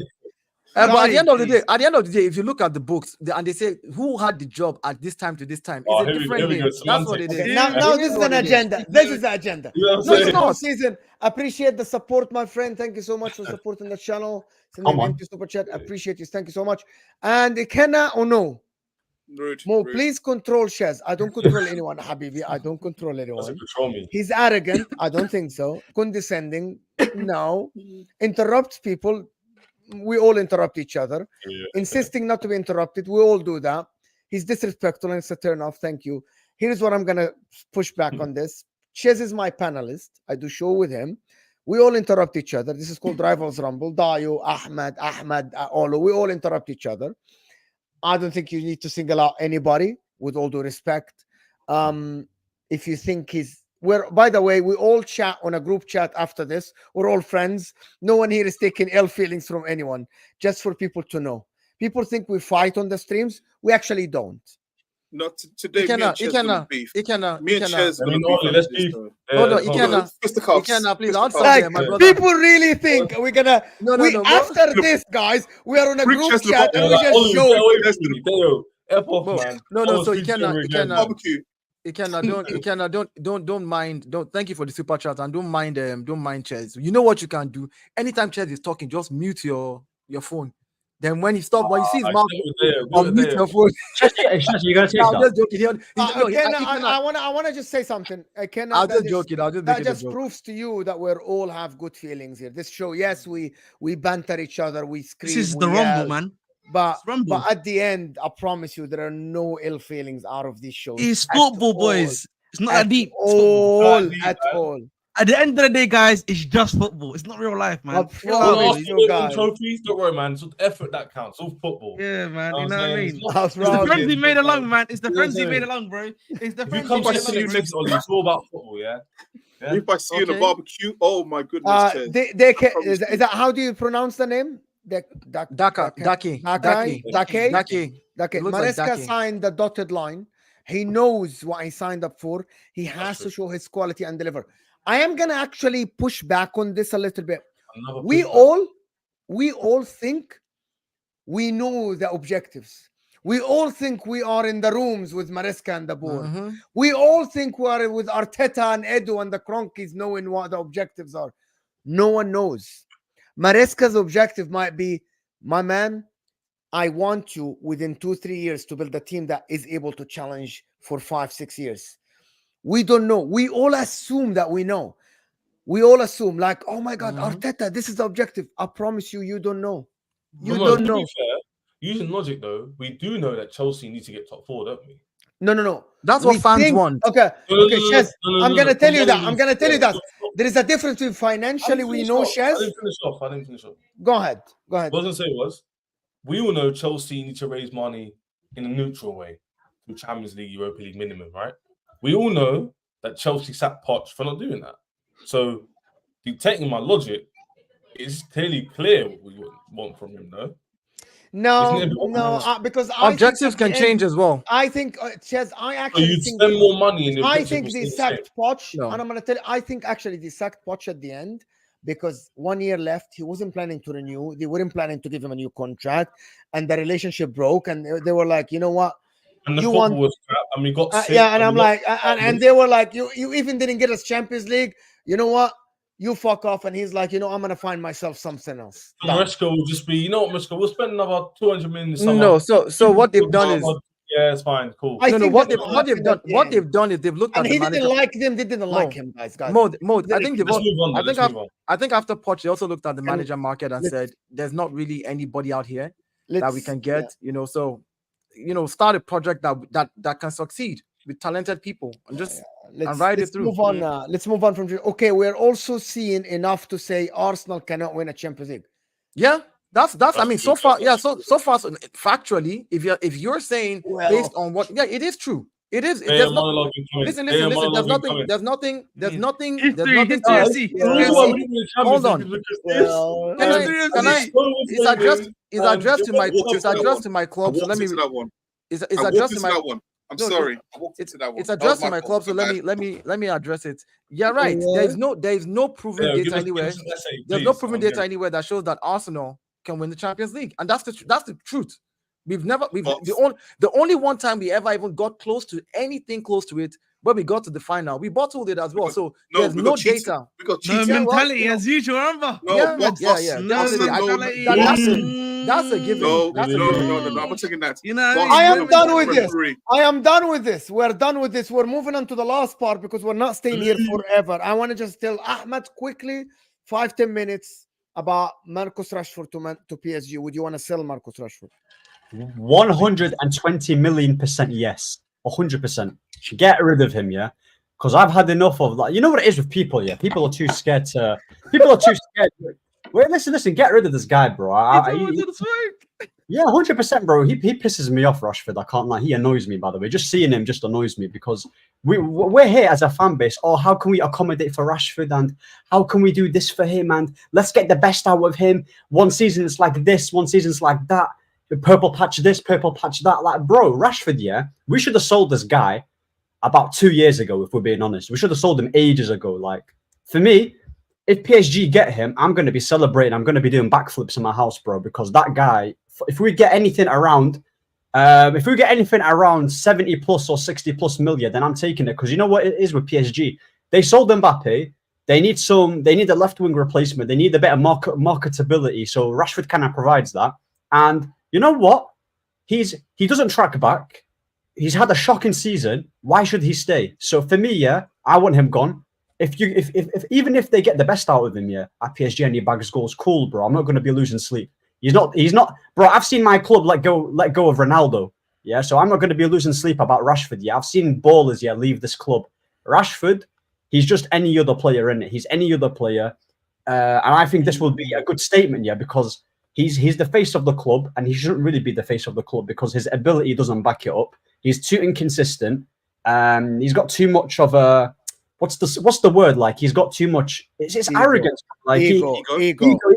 But at the end of the Guys. day, if you look at the books and they say who had the job at this time to this time, Oh, it's a here we different go, name. That's what it semantics. is. Okay, Yeah. now It this is is what an it is. agenda. This is the agenda. You know what No, I'm it's saying? not season. Appreciate the support, my friend. Thank you so much for supporting the channel. Sending Come on. empty super chat. Appreciate you. Thank you so much. And Kenna or no? Rude, Mo, rude. please control Shez. I don't control anyone, Habibi. I don't control Doesn't anyone. control me. He's arrogant. I don't think so. Condescending. No. Interrupts people. We all interrupt each other. Yeah. Insisting not to be interrupted. We all do that. He's disrespectful and it's a turn off. Thank you. Here's what I'm gonna push back on this. Chez is my panelist. I do show with him. We all interrupt each other. This is called Rivals Rumble. Dayo, Ahmed, Olo. We all interrupt each other. I don't think you need to single out anybody, with all due respect. If you think by the way, we all chat on a group chat after this. We're all friends. No one here is taking ill feelings from anyone, just for people to know. People think we fight on the streams. We actually don't. Not today. Me and Ches gonna beef. Me and Ches I gonna mean, beef. Oli, let's after this, beef. though. Hold on, hold Ikenna. on. Fisticuffs. Ikenna, please, Fisticuffs. answer Like, them, my brother. people really think we're gonna. No. After this, guys, we are on a Bring group Ches to the chat bottom. and we Like, just Oli, show. get away Ches from to me. Deo, F off, Mo, man. no, I was so speaking Ikenna, again. Ikenna, Barbecue. don't mind. Don't thank you for the super chat and don't mind Chez. You know what you can do. Anytime Chez is talking, just mute your phone. Then when you see his I mouth, said it there, unmute there. your phone. You gotta take I'm that. just joking. I want to just say something. I'll just joking. I'll just make That it a just joke. proves to you that we're all have good feelings here. This show, yes, we banter each other, we scream. This is the we rumble, yell, man. But It's rumble. but at the end, I promise you, there are no ill feelings out of these shows. It's at football, all. boys. It's not At that deep. It's football. all, Not deep, at man. all. At the end of the day, guys, it's just football. It's not real life, man. I Chill You out, promise want boys. you to guys. win trophies? Don't worry, man. It's effort that counts. It's all football. Yeah, man. You You know what I saying? mean? It's not- I It's the promise friends he you made guys. along, man. It's the You know friends what he I'm made saying? along, bro. It's the If you friends come he to made If I City along. see next, Oli, it's all about football, yeah? Yeah? If I see you in a Okay. barbecue, oh my goodness, Ches. Is that how do you pronounce the name? Dake. Maresca It looks like Dake. signed the dotted line. He knows what he signed up for. He has to show his quality and deliver. I am gonna actually push back on this a little bit. Another We pushback. all think we know the objectives. We all think we are in the rooms with Maresca and the board. Mhm. We all think we are with Arteta and Edu and the Cronkies knowing what the objectives are. No one knows. Maresca's objective might be, my man, I want you within 2-3 years to build a team that is able to challenge for 5-6 years. We don't know. We all assume that we know. We all assume, like, oh my God, Arteta, this is the objective. I promise you, you don't know. You No, don't to know. be fair, using logic though, we do know that Chelsea need to get top 4, don't we? No. That's what fans want. Okay, Shez, I'm gonna tell you that. I'm gonna tell you that. Stop. There is a difference between financially, we know, Shez. I didn't finish off. Go ahead. What I was gonna say was, we all know Chelsea need to raise money in a neutral way through Champions League, Europa League minimum, right? We all know that Chelsea sacked Poch for not doing that. So, taking my logic, it's clearly clear what we want from him, though. No, because objectives can change as well. I think, Chez, I actually you'd think spend more money in the I think they sacked Poch, No. and I'm gonna tell you, I think actually they sacked Poch at the end because 1 year left. He wasn't planning to renew. They weren't planning to give him a new contract, and the relationship broke. And they were like, you know what? And the football was crap, and we got sick. Yeah, and I'm like, and they were like, you even didn't get us Champions League. You know what? You fuck off. And he's like, you know, I'm gonna find myself something else. Marseca will just be, you know what, Marseca, we'll spend another 200 million in summer. No, so what they've done is, yeah, it's fine, cool. what they've done is they've looked at the manager. He didn't like them. They didn't like him, guys. Mode. I think I think after Poch, they also looked at the manager market and said, "There's not really anybody out here that we can get." You know, so start a project that can succeed with talented people and just and ride it through. Move on. Let's move on from. Okay, we're also seeing enough to say Arsenal cannot win a Champions League. Yeah. That's I mean, so far, factually, if you're saying based on what, yeah, it is true. It is. Listen. There's nothing. Hold on. It's addressed to my club. So let me. It's addressed to my one. I'm sorry. It's addressed to my club. So let me address it. Yeah, right. There's no proven data anywhere. There's no proven data anywhere that shows that Arsenal can win the Champions League, and that's the truth. The only one time we ever even got close to anything close to it, when we got to the final, we bottled it as well. So there's no data. We got cheated. No mentality as usual, remember? That's a given. No, I'm not taking that. You know, I am done with this. We're done with this. We're moving on to the last part because we're not staying here forever. I want to just tell Ahmed quickly, 5-10 minutes about Marcus Rashford to PSG. Would you want to sell Marcus Rashford? 120 million% yes. 100%. Get rid of him, yeah? Because I've had enough of that. You know what it is with people, yeah? People are too scared. Wait, listen. Get rid of this guy, bro. Yeah, 100%, bro. He pisses me off, Rashford. I can't lie. He annoys me, by the way. Just seeing him just annoys me because we're here as a fan base. Oh, how can we accommodate for Rashford and how can we do this for him and let's get the best out of him. One season it's like this, one season's like that. Purple patch this, purple patch that. Like, bro, Rashford, yeah, we should have sold this guy about 2 years ago, if we're being honest. We should have sold him ages ago. Like, for me, if PSG get him, I'm going to be celebrating. I'm going to be doing backflips in my house, bro, because that guy, if we get anything around 70 plus or 60 plus million, then I'm taking it. Because you know what it is with PSG? They sold Mbappe. They need a left wing replacement. They need a bit of marketability. So Rashford kind of provides that. And you know what? He doesn't track back. He's had a shocking season. Why should he stay? So for me, yeah, I want him gone. Even if they get the best out of him, yeah, at PSG and he bags goals, cool, bro. I'm not going to be losing sleep. He's not, bro. I've seen my club let go of Ronaldo, yeah. So I'm not going to be losing sleep about Rashford. Yeah, I've seen ballers, yeah, leave this club. Rashford, he's just any other player in it. He's any other player, and I think this will be a good statement, yeah, because he's the face of the club, and he shouldn't really be the face of the club because his ability doesn't back it up. He's too inconsistent. He's got too much of a what's the word? Like he's got too much. It's arrogance. Like ego.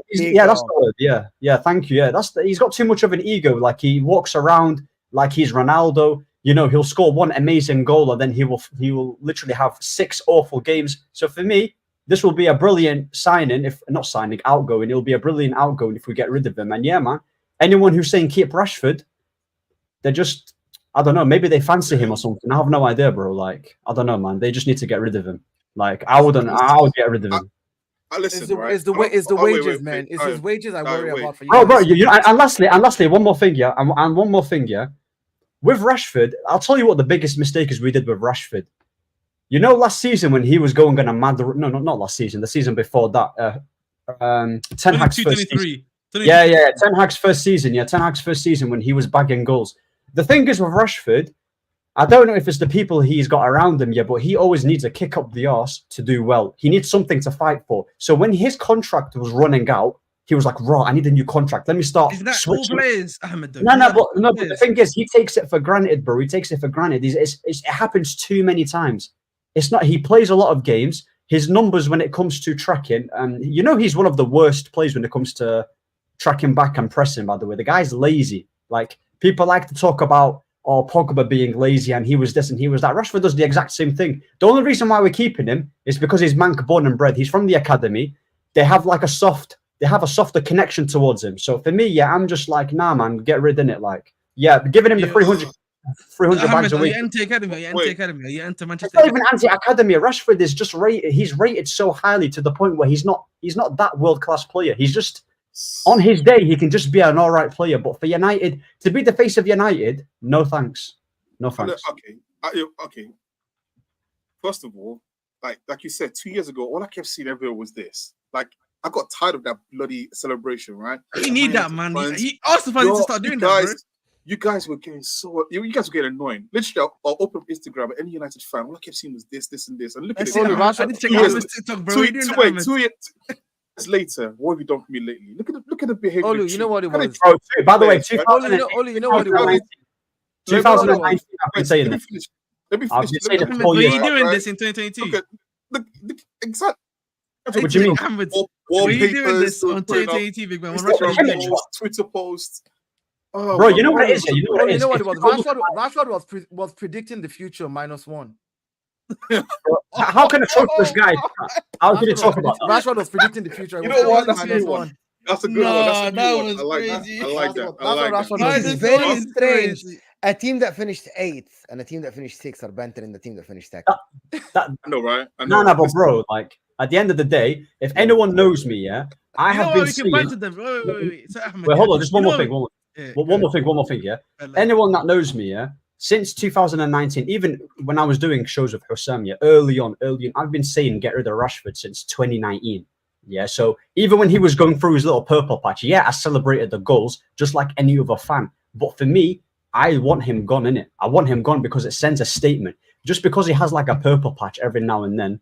Yeah, that's the word. Yeah. Thank you. Yeah, he's got too much of an ego. Like he walks around like he's Ronaldo. You know, he'll score one amazing goal and then he will literally have 6 awful games. So for me, this will be a brilliant signing. If not signing, outgoing. It'll be a brilliant outgoing if we get rid of him. And yeah, man, anyone who's saying keep Rashford, they're just. I don't know. Maybe they fancy him or something. I have no idea, bro. Like, I don't know, man. They just need to get rid of him. Like, I would get rid of him. Listen, right? It's the wages, man. It's his wages I worry about for you. Bro, and lastly, one more thing, yeah, and one more thing, yeah. With Rashford, I'll tell you what the biggest mistake is we did with Rashford. You know, last season when he was going on a mad, no, not last season, the season before that, Ten Hag's first season. Yeah, Ten Hag's first season. Yeah, Ten Hag's first season when he was bagging goals. The thing is with Rashford, I don't know if it's the people he's got around him, yeah, but he always needs a kick up the arse to do well. He needs something to fight for. So when his contract was running out, he was like, "Raw, I need a new contract. Let me start Is that switching." all players, Ahmed? No, but the thing is, he takes it for granted, bro. He takes it for granted. It happens too many times. It's not. He plays a lot of games. His numbers when it comes to tracking, and you know, he's one of the worst players when it comes to tracking back and pressing. By the way, the guy's lazy. Like people like to talk about, Pogba being lazy and he was this and he was that. Rashford does the exact same thing. The only reason why we're keeping him is because he's Manc born and bred. He's from the academy. They have a softer connection towards him. So for me, yeah, I'm just like, nah, man, get rid of it. Like, yeah, giving him the 300 bags a week. Are you anti-academy? Are you anti-academy? Are you anti-Manchester? It's not even anti-academy. Rashford is just rated. He's rated so highly to the point where he's not that world-class player. He's just, on his day, he can just be an all right player. But for United, to be the face of United, no thanks. No thanks. Okay. First of all, like you said, 2 years ago, all I kept seeing everywhere was this. Like, I got tired of that bloody celebration, right? You need that, man. Arsenal fans need to start doing that, bro. You guys were getting annoying. Literally, I'll open up Instagram, any United fan, all I kept seeing was this, and this. And look at it. I need to check out TikTok, bro. 2 years later, what have you done for me lately? Look at the behavior. Olu, you know what it was. Bro, by the way, you know what it was. 2019, I've been saying this. Let me finish. I've been saying it for 4 Were years. you doing this in 2022? Look, exactly. What do you mean? Were you doing this on 2022, big man? Twitter posts. Oh, bro, you know what it is? You know what it is? Rashford was predicting the future -1. How can a this guy? How can you talk about that? Rashford was predicting the future. You know what? That's a good -1. one. That's a good one. That was crazy. I like that. It's very strange. A team that finished 8th and a team that finished 6th are bantering the team that finished 2nd. I know, right? No, but bro, like at the end of the day, if anyone knows me, yeah, I have been seeing. Wait, hold on, just one more thing. One more thing, yeah. Anyone that knows me, yeah, since 2019, even when I was doing shows with HUSAM, yeah, early on, I've been saying get rid of Rashford since 2019. Yeah, so even when he was going through his little purple patch, yeah, I celebrated the goals just like any other fan. But for me, I want him gone, innit? I want him gone because it sends a statement. Just because he has like a purple patch every now and then.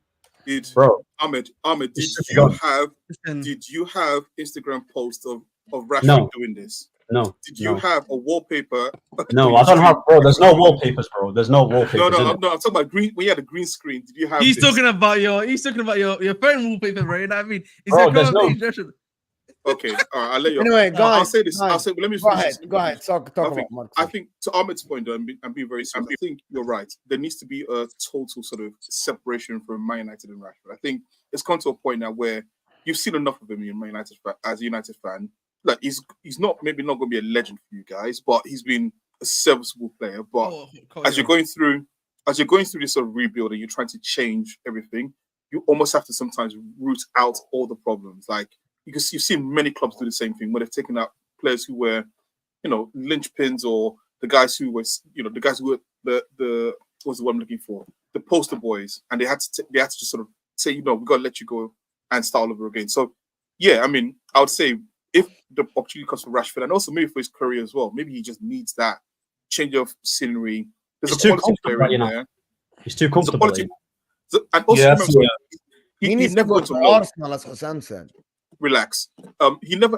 Bro, Ahmed, did you have Instagram posts of Rashford doing this? No. Did you have a wallpaper? No, I don't have, bro. There's no wallpapers, bro. There's no wallpapers. No. I'm talking about green. When you had a green screen, did you have? He's talking about your phone wallpaper, bro. You know what I mean? There's no. Okay, all right. I'll let you. Anyway, I'll say this. I'll say. Let me finish. Go ahead. Talk about Mark. I think to Ahmed's point, though, I'm being very simple. I think you're right. There needs to be a total sort of separation from Man United and Rashford. I think it's come to a point now where you've seen enough of him in Man United as a United fan. Like he's maybe not going to be a legend for you guys, but he's been a serviceable player. But as you're going through this sort of rebuild and you're trying to change everything, you almost have to sometimes root out all the problems. Like because you've seen many clubs do the same thing where they've taken out players who were, linchpins or the guys who were, the what's the word I'm looking for? The poster boys, and they had to just sort of say, we've got to let you go and start all over again. So yeah, I mean, I would say if the opportunity comes for Rashford and also maybe for his career as well, maybe he just needs that change of scenery. There's a quality player in there. He's too comfortable. And also he needs to go to Arsenal, as HUSAM said. Relax. He never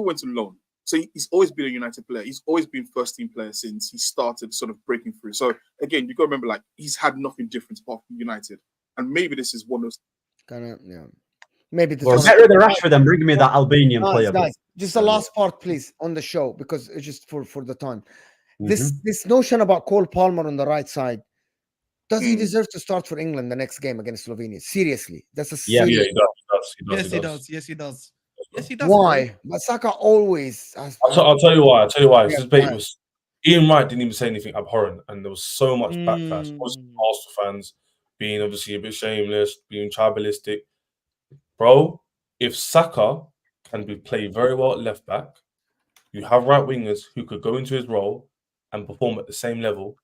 went on loan. So he's always been a United player. He's always been first team player since he started sort of breaking through. So again, you got to remember, like, he's had nothing different apart from United. And maybe this is one of those maybe the get rid of Rashford and bring me that Albanian player. Guys, just the last part, please, on the show, because it's just for the time. This notion about Cole Palmer on the right side, does he deserve to start for England the next game against Slovenia? Seriously, that's a serious. Yes, he does. Why? But Saka always has. I'll tell you why. Ian Wright didn't even say anything abhorrent, and there was so much backlash. Arsenal fans being obviously a bit shameless, being tribalistic. Bro, if Saka can play very well at left back, you have right wingers who could go into his role and perform at the same level.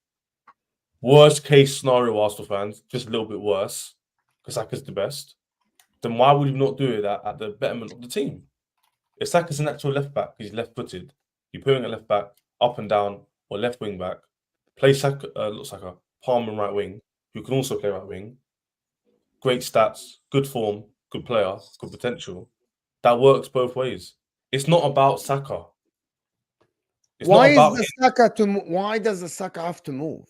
Worst case scenario, Arsenal fans, just a little bit worse, because Saka's the best. Then why would you not do it at the betterment of the team? If Saka's an actual left back, he's left-footed, you put him at left back, up and down, or left wing back, play Saka, not Saka, Palmer right wing, who can also play right wing. Great stats, good form, good player, good potential. That works both ways. It's not about Saka. Why does the Saka have to move?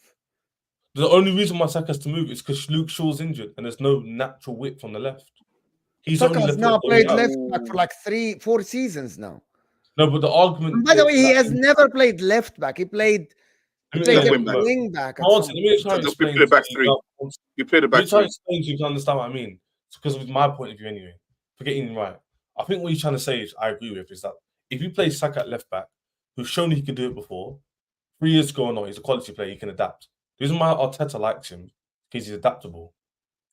The only reason why Saka has to move is because Luke Shaw's injured and there's no natural width on the left. He's Saka has now played out. left back for like 3-4 seasons now. No, but the argument. And by the way, he has never played left back. He played wing back. Let me try to explain. You played the back three. Try to explain so you can understand what I mean. It's because of my point of view anyway. Forgetting right. I think what you're trying to say is I agree with is that if you play Saka at left back, who's shown he could do it before, 3 years ago or not, he's a quality player, he can adapt. The reason why Arteta likes him because he's adaptable.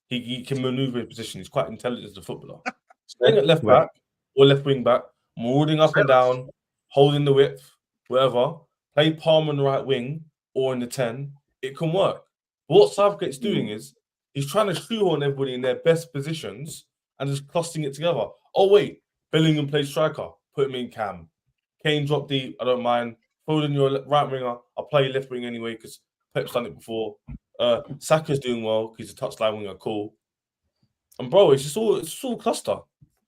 He can maneuver his position. He's quite intelligent as a footballer. Staying at left back or left wing back, marauding up and down, holding the width, whatever. Play Palmer on the right wing or in the 10. It can work. But what Southgate's doing is he's trying to shoehorn everybody in their best positions and just clustering it together. Oh, wait. Bellingham plays striker. Put him in cam. Kane drop deep. I don't mind. Foden, your right winger. I'll play left wing anyway because Pep's done it before. Saka's doing well because he's a touchline winger. Cool. And bro, it's all cluster.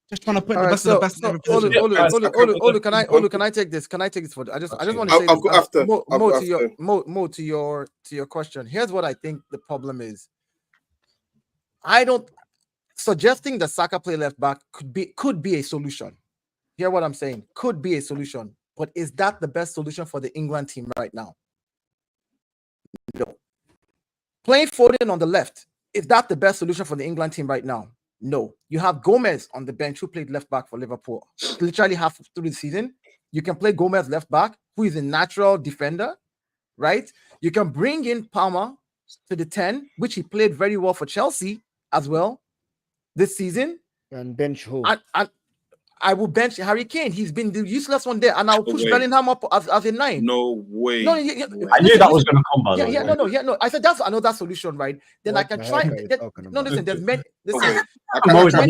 Just trying to put the best of the best. Olu, can I take this? Can I take this for? I just want to say more to your question. Here's what I think the problem is. I don't suggesting that Saka play left back could be a solution. Hear what I'm saying? Could be a solution, but is that the best solution for the England team right now? No. Playing Foden on the left, is that the best solution for the England team right now? No. You have Gomez on the bench who played left back for Liverpool. Literally half through the season. You can play Gomez left back, who is a natural defender, right? You can bring in Palmer to the 10, which he played very well for Chelsea as well this season. And bench who? I will bench Harry Kane. He's been the useless one there, and I'll push Bellingham up as a 9. No way. No, I knew that was going to come by. No. I said that's another solution, right? Then I can try. Listen. There's many. Listen, hold on.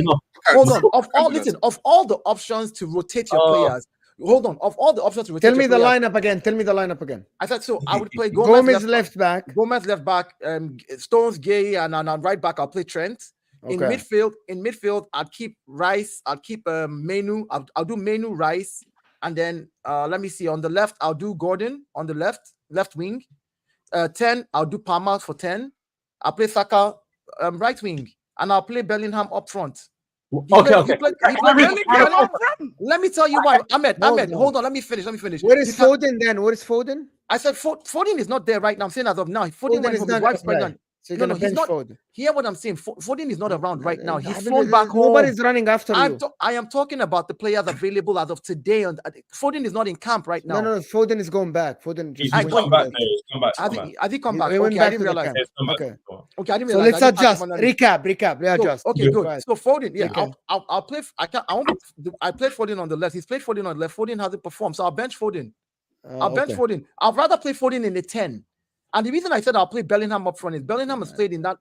Of all the options to rotate your players, hold on. Of all the options to rotate, tell me the lineup again. I said so. I would play Gomez left back. Gomez left back. Stones, Gay, and on right back I'll play Trent. Okay. In midfield, I'll keep Rice. I'll keep Mainoo. I'll do Mainoo, Rice, and then let me see. On the left, I'll do Gordon on the left wing. 10, I'll do Palmer for 10. I'll play Saka right wing, and I'll play Bellingham up front. Okay. Let me tell you why. Ahmed, hold on. Let me finish. Where is Foden then? Where is Foden? I said Foden is not there right now. I'm saying as of now, Foden went from his wife's pregnant. So no, he's not. Foden. Hear what I'm saying. Foden is not around right now. He's flown back home. Nobody's running after you. I am talking about the players available as of today. Foden is not in camp right now. No. Foden is going back. Foden just come back. I think come back. Okay, I didn't realize. Okay, I didn't realize. So let's adjust. Recap. Let's adjust. Okay, good. So Foden, yeah, I'll play. I played Foden on the left. He's played Foden on the left. Foden hasn't performed, so I'll bench Foden. Foden. I'd rather play Foden in the 10. And the reason I said I'll play Bellingham up front is Bellingham has played in that,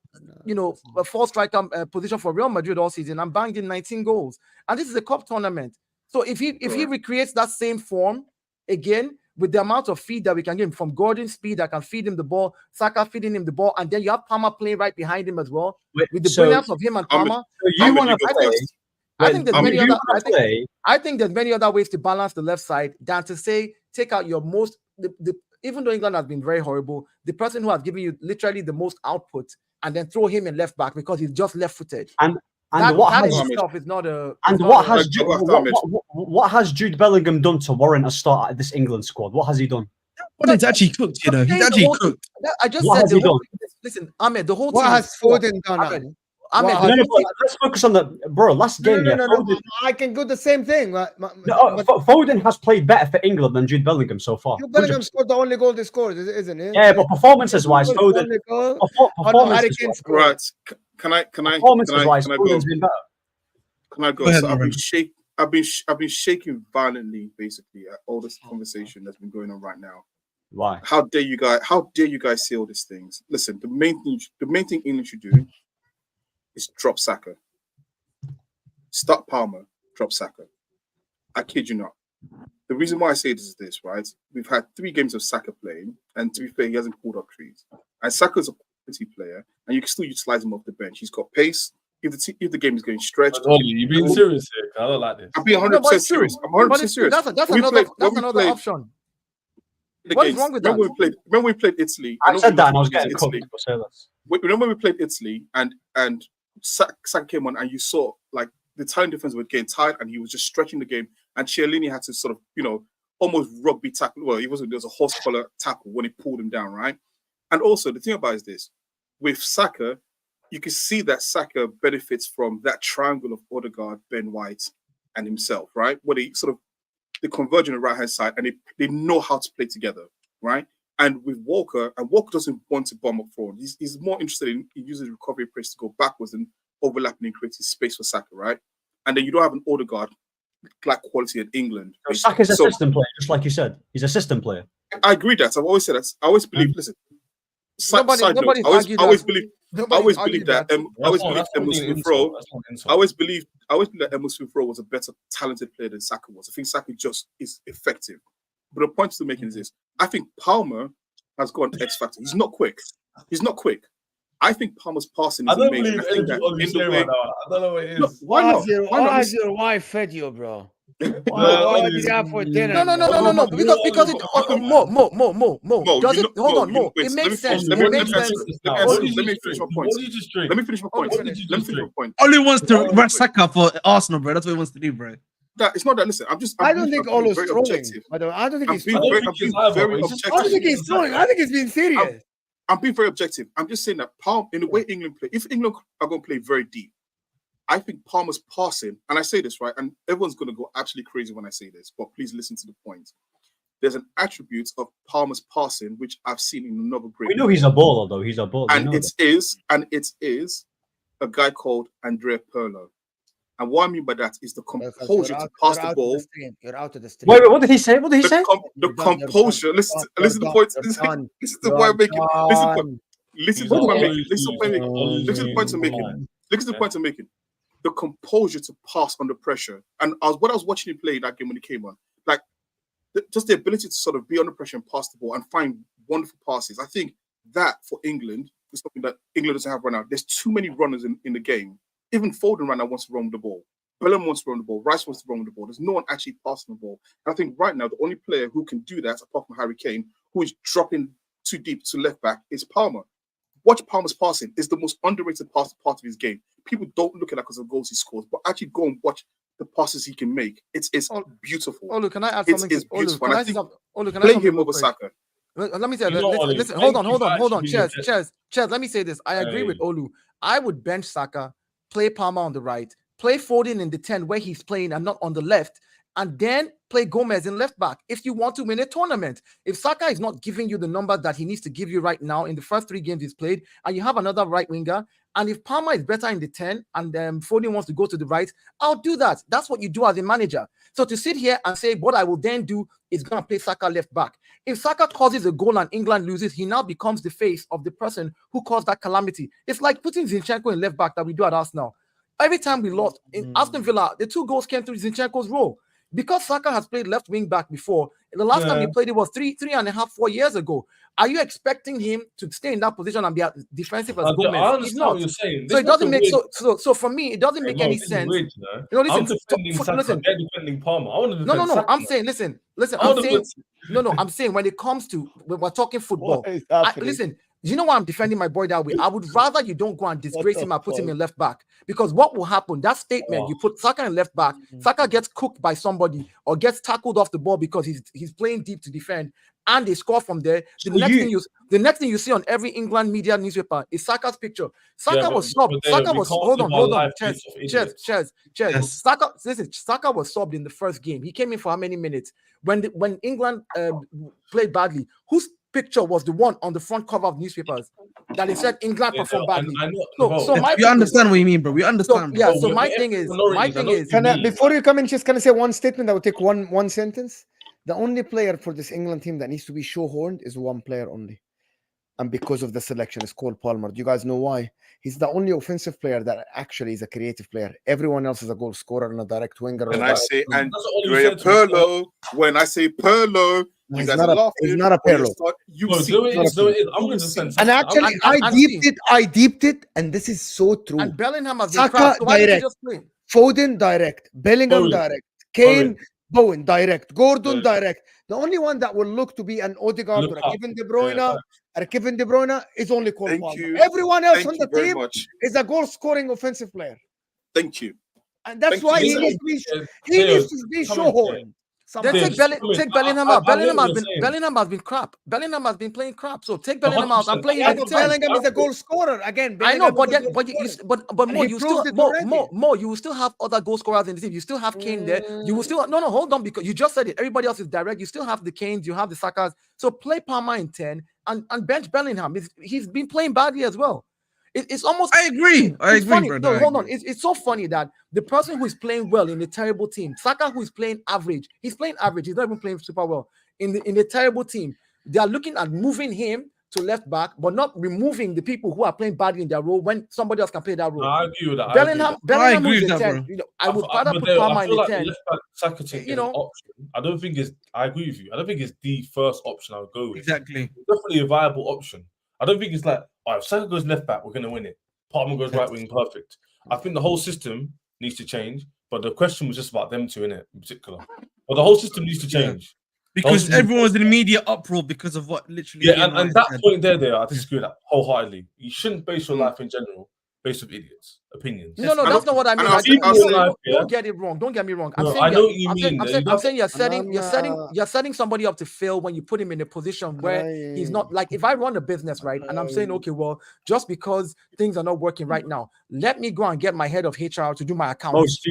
a false striker position for Real Madrid all season and banged in 19 goals. And this is a cup tournament. So if he recreates that same form again with the amount of feed that we can give him from Gordon's speed, that can feed him the ball, Saka feeding him the ball, and then you have Palmer playing right behind him as well. With the brilliance of him and Palmer. I think there's many other ways to balance the left side than to say take out your most even though England has been very horrible, the person who has given you literally the most output and then throw him in left back because he's just left-footed. What has Jude Bellingham done to warrant a start at this England squad? What has he done? He's actually cooked, He's actually cooked. I just said listen, Ahmed, the whole what has Foden done? Let's focus on the last game. No, I can do the same thing. Foden has played better for England than Jude Bellingham so far. Jude Bellingham scored the only goal they scored, isn't it? Yeah, but performances-wise, Foden. Right? Can I? Foden's been better. Can I go? Go ahead, So Lauren. I've been shaking violently, basically, at all this conversation that's been going on right now. Why? How dare you guys say all these things? Listen, the main thing England should do is drop Saka. Start Palmer, drop Saka. I kid you not. The reason why I say this is this, right? We've had 3 games of Saka playing, and to be fair, he hasn't pulled up trees. And Saka's a quality player, and you can still utilize him off the bench. He's got pace. If the game is getting stretched, You being serious here? I don't like this. I'm being 100% serious. I'm 100% serious. That's another option. What is wrong with that? Remember we played Italy. I said that and I was getting cooked. Remember we played Italy and Saka came on and you saw like the Italian defense were getting tired and he was just stretching the game and Chiellini had to sort of, almost rugby tackle. Well, there was a horse collar tackle when he pulled him down, right? And also the thing about it is this, with Saka, you can see that Saka benefits from that triangle of Odegaard, Ben White, and himself, right? Where they sort of the converge on the right-hand side and they know how to play together, right? And with Walker, and Walker doesn't want to bomb up forward. He's more interested in using the recovery press to go backwards and overlapping and creating space for Saka, right? And then you don't have an Odegaard like quality in England. Saka's a system player, just like you said. He's a system player. I agree that. I've always said that. I always believe, listen, Nobody's I always believe that Emil Smith Rowe was a better talented player than Saka was. I think Saka just is effective. But the point still making is this. I think Palmer has got an X factor. He's not quick. I think Palmer's passing is amazing. I think that in the way, right now. I don't know what it is. Look, why not? Why has your wife fed you, bro? What did you have for dinner? No. Because it Mo. Does it? Hold on, Mo. It makes sense. Let me finish my point. What did you just drink? Let me finish my point. Only wants to rush Saka for Arsenal, bro. That's what he wants to do, bro. It's not that. Listen, I don't think Olo's very throwing. objective. I don't think he's I'm being very objective. I don't think he's throwing. I think he's being serious. I'm being very objective. I'm just saying that Palmer, in the way England play, if England are going to play very deep, I think Palmer's passing, and I say this, right, and everyone's going to go absolutely crazy when I say this, but please listen to the point. There's an attribute of Palmer's passing, which I've seen in another great. We know he's a baller, though. He's a baller. And it is a guy called Andrea Pirlo. And what I mean by that is the composure to pass the ball. You're out of the stream. Wait, what did he say? What did he say? The composure. Listen to the point. Listen to the point I'm making. Listen to the point I'm making. The composure to pass under pressure. And when I was watching him play that game when he came on, like just the ability to sort of be under pressure and pass the ball and find wonderful passes. I think that for England is something that England doesn't have right now. There's too many runners in the game. Even Foden right now wants to run with the ball. Bellingham wants to run the ball. Rice wants to run with the ball. There's no one actually passing the ball. And I think right now the only player who can do that, apart from Harry Kane, who is dropping too deep to left back, is Palmer. Watch Palmer's passing. It's the most underrated part of his game. People don't look at that because of the goals he scores, but actually go and watch the passes he can make. It's beautiful. Olu, can I add something? It's beautiful. Can I I think play him over Saka. Let me say. Listen. Hold on. Chaz. Let me say this. I agree with Olu. I would bench Saka, play Palmer on the right, play Foden in the 10 where he's playing and not on the left, and then play Gomez in left back if you want to win a tournament. If Saka is not giving you the number that he needs to give you right now in the first 3 games he's played, and you have another right winger, and if Palmer is better in the 10 and Foden wants to go to the right, I'll do that. That's what you do as a manager. So to sit here and say what I will then do is going to play Saka left back. If Saka causes a goal and England loses, he now becomes the face of the person who caused that calamity. It's like putting Zinchenko in left back that we do at Arsenal. Every time we lost in Aston Villa, the 2 goals came through Zinchenko's role. Because Saka has played left wing back before, the last time he played it was 3.5, 4 years ago. Are you expecting him to stay in that position and be as defensive as Gomez? I understand what you're saying. So it doesn't make so for me, it doesn't make any sense. Weird, listen, I'm defending Saka, they're defending Palmer. I want to defend No. Saka. I'm saying, listen. I'm saying when it comes to when we're talking football, listen. Do you know why I'm defending my boy that way? I would rather you don't go and disgrace him and put him in left back. Because what will happen, that statement, you put Saka in left back, Saka gets cooked by somebody or gets tackled off the ball because he's playing deep to defend, and they score from there. The next thing you see on every England media newspaper is Saka's picture. Saka was subbed. Hold on. Cheers. Saka was subbed in the first game. He came in for how many minutes? When England played badly, who's picture was the one on the front cover of newspapers that it said England performed badly. I know, So my We understand what you mean, bro. We understand. yeah. bro. So we're my thing is, Can I, before you come in, just can I say one statement that will take one sentence? The only player for this England team that needs to be shoehorned is one player only. And because of the selection, it's Cole Palmer. Do you guys know why? He's the only offensive player that actually is a creative player. Everyone else is a goal scorer and a direct winger. And I say Andrea Pirlo. When I say Pirlo, you guys are laughing. He's not a Pirlo. You see, I'm going to defend. And actually, I deeped it, and this is so true. And Bellingham has Saka been crap, so why didn't you direct. just play? Foden direct, Bellingham Bowen. direct, Kane, Bowen direct, Gordon direct. The only one that will look to be an Odegaard or a Kevin De Bruyne is only Cole Palmer. Everyone else on the team is a goal-scoring offensive player. Thank you. And that's why he needs to be shoehorned. Then take Bellingham out. Bellingham has been crap. Bellingham has been playing crap. So take Bellingham out and play him. Bellingham is a goal scorer again. I know, but more. You will still have other goal scorers in the team. You still have Kane there. You will still hold on, because you just said it. Everybody else is direct. You still have the Kanes. You have the Sakas. So play Palmer in 10 and bench Bellingham. He's been playing badly as well. It's almost. I agree. Funny. Brother. No, hold on. It's so funny that the person who is playing well in a terrible team, Saka, who is playing average, he's playing average. He's not even playing super well in the terrible team. They are looking at moving him to left back, but not removing the people who are playing badly in their role when somebody else can play that role. No, I agree with that. Bellingham is the 10. I would rather put Palmer in the 10. Saka is an option. I don't think it's. I agree with you. I don't think it's the first option I would go with. Exactly. It's definitely a viable option. I don't think it's like, all right, if Saka goes left back, we're going to win it. Palmer goes right wing, perfect. I think the whole system needs to change, but the question was just about them two in particular. But the whole system needs to change. Because everyone's in media uproar because of what literally. Yeah, and that point there, I disagree with that wholeheartedly. You shouldn't base your life in general based on idiots' opinions. No, that's not what I mean. Don't get it wrong. Don't get me wrong. I know what you mean. I'm saying you're setting somebody up to fail when you put him in a position where he's not. Like, if I run a business, right, and I'm saying, okay, well, just because things are not working right now, let me go and get my head of HR to do my accounts.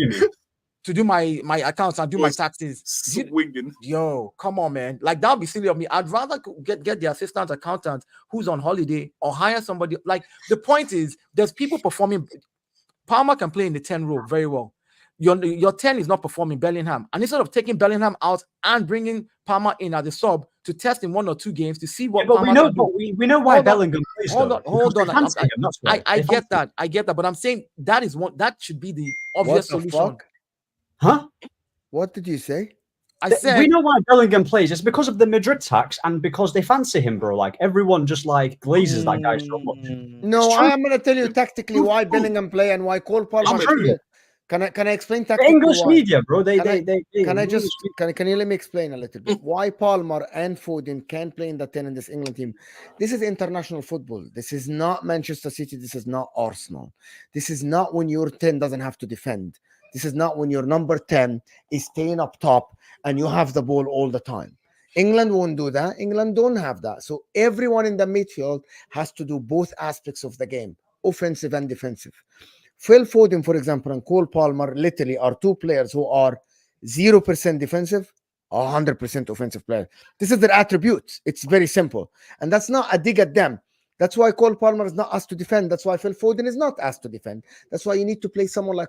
To do my accounts and do my taxes. Swinging. Yo, come on, man. Like, that would be silly of me. I'd rather get the assistant accountant who's on holiday or hire somebody. Like, the point is, there's people performing. Palmer can play in the 10 role very well. Your 10 is not performing, Bellingham. And instead of taking Bellingham out and bringing Palmer in as a sub to test in 1 or 2 games to see what Palmer we know why Bellingham plays. Hold on. I get that. But I'm saying that should be the obvious solution. Huh? What did you say? I said we know why Bellingham plays. It's because of the Madrid tax and because they fancy him, bro. Like, everyone just like glazes that guy so much. No, I'm gonna tell you tactically why Bellingham play and why Cole Palmer. Can I explain tactically? English media, bro. Can you let me explain a little bit why Palmer and Foden can't play in the 10 in this England team? This is international football. This is not Manchester City. This is not Arsenal. This is not when your 10 doesn't have to defend. This is not when your number 10 is staying up top and you have the ball all the time. England won't do that. England don't have that. So everyone in the midfield has to do both aspects of the game, offensive and defensive. Phil Foden, for example, and Cole Palmer literally are 2 players who are 0% defensive, 100% offensive players. This is their attributes. It's very simple. And that's not a dig at them. That's why Cole Palmer is not asked to defend. That's why Phil Foden is not asked to defend. That's why you need to play someone like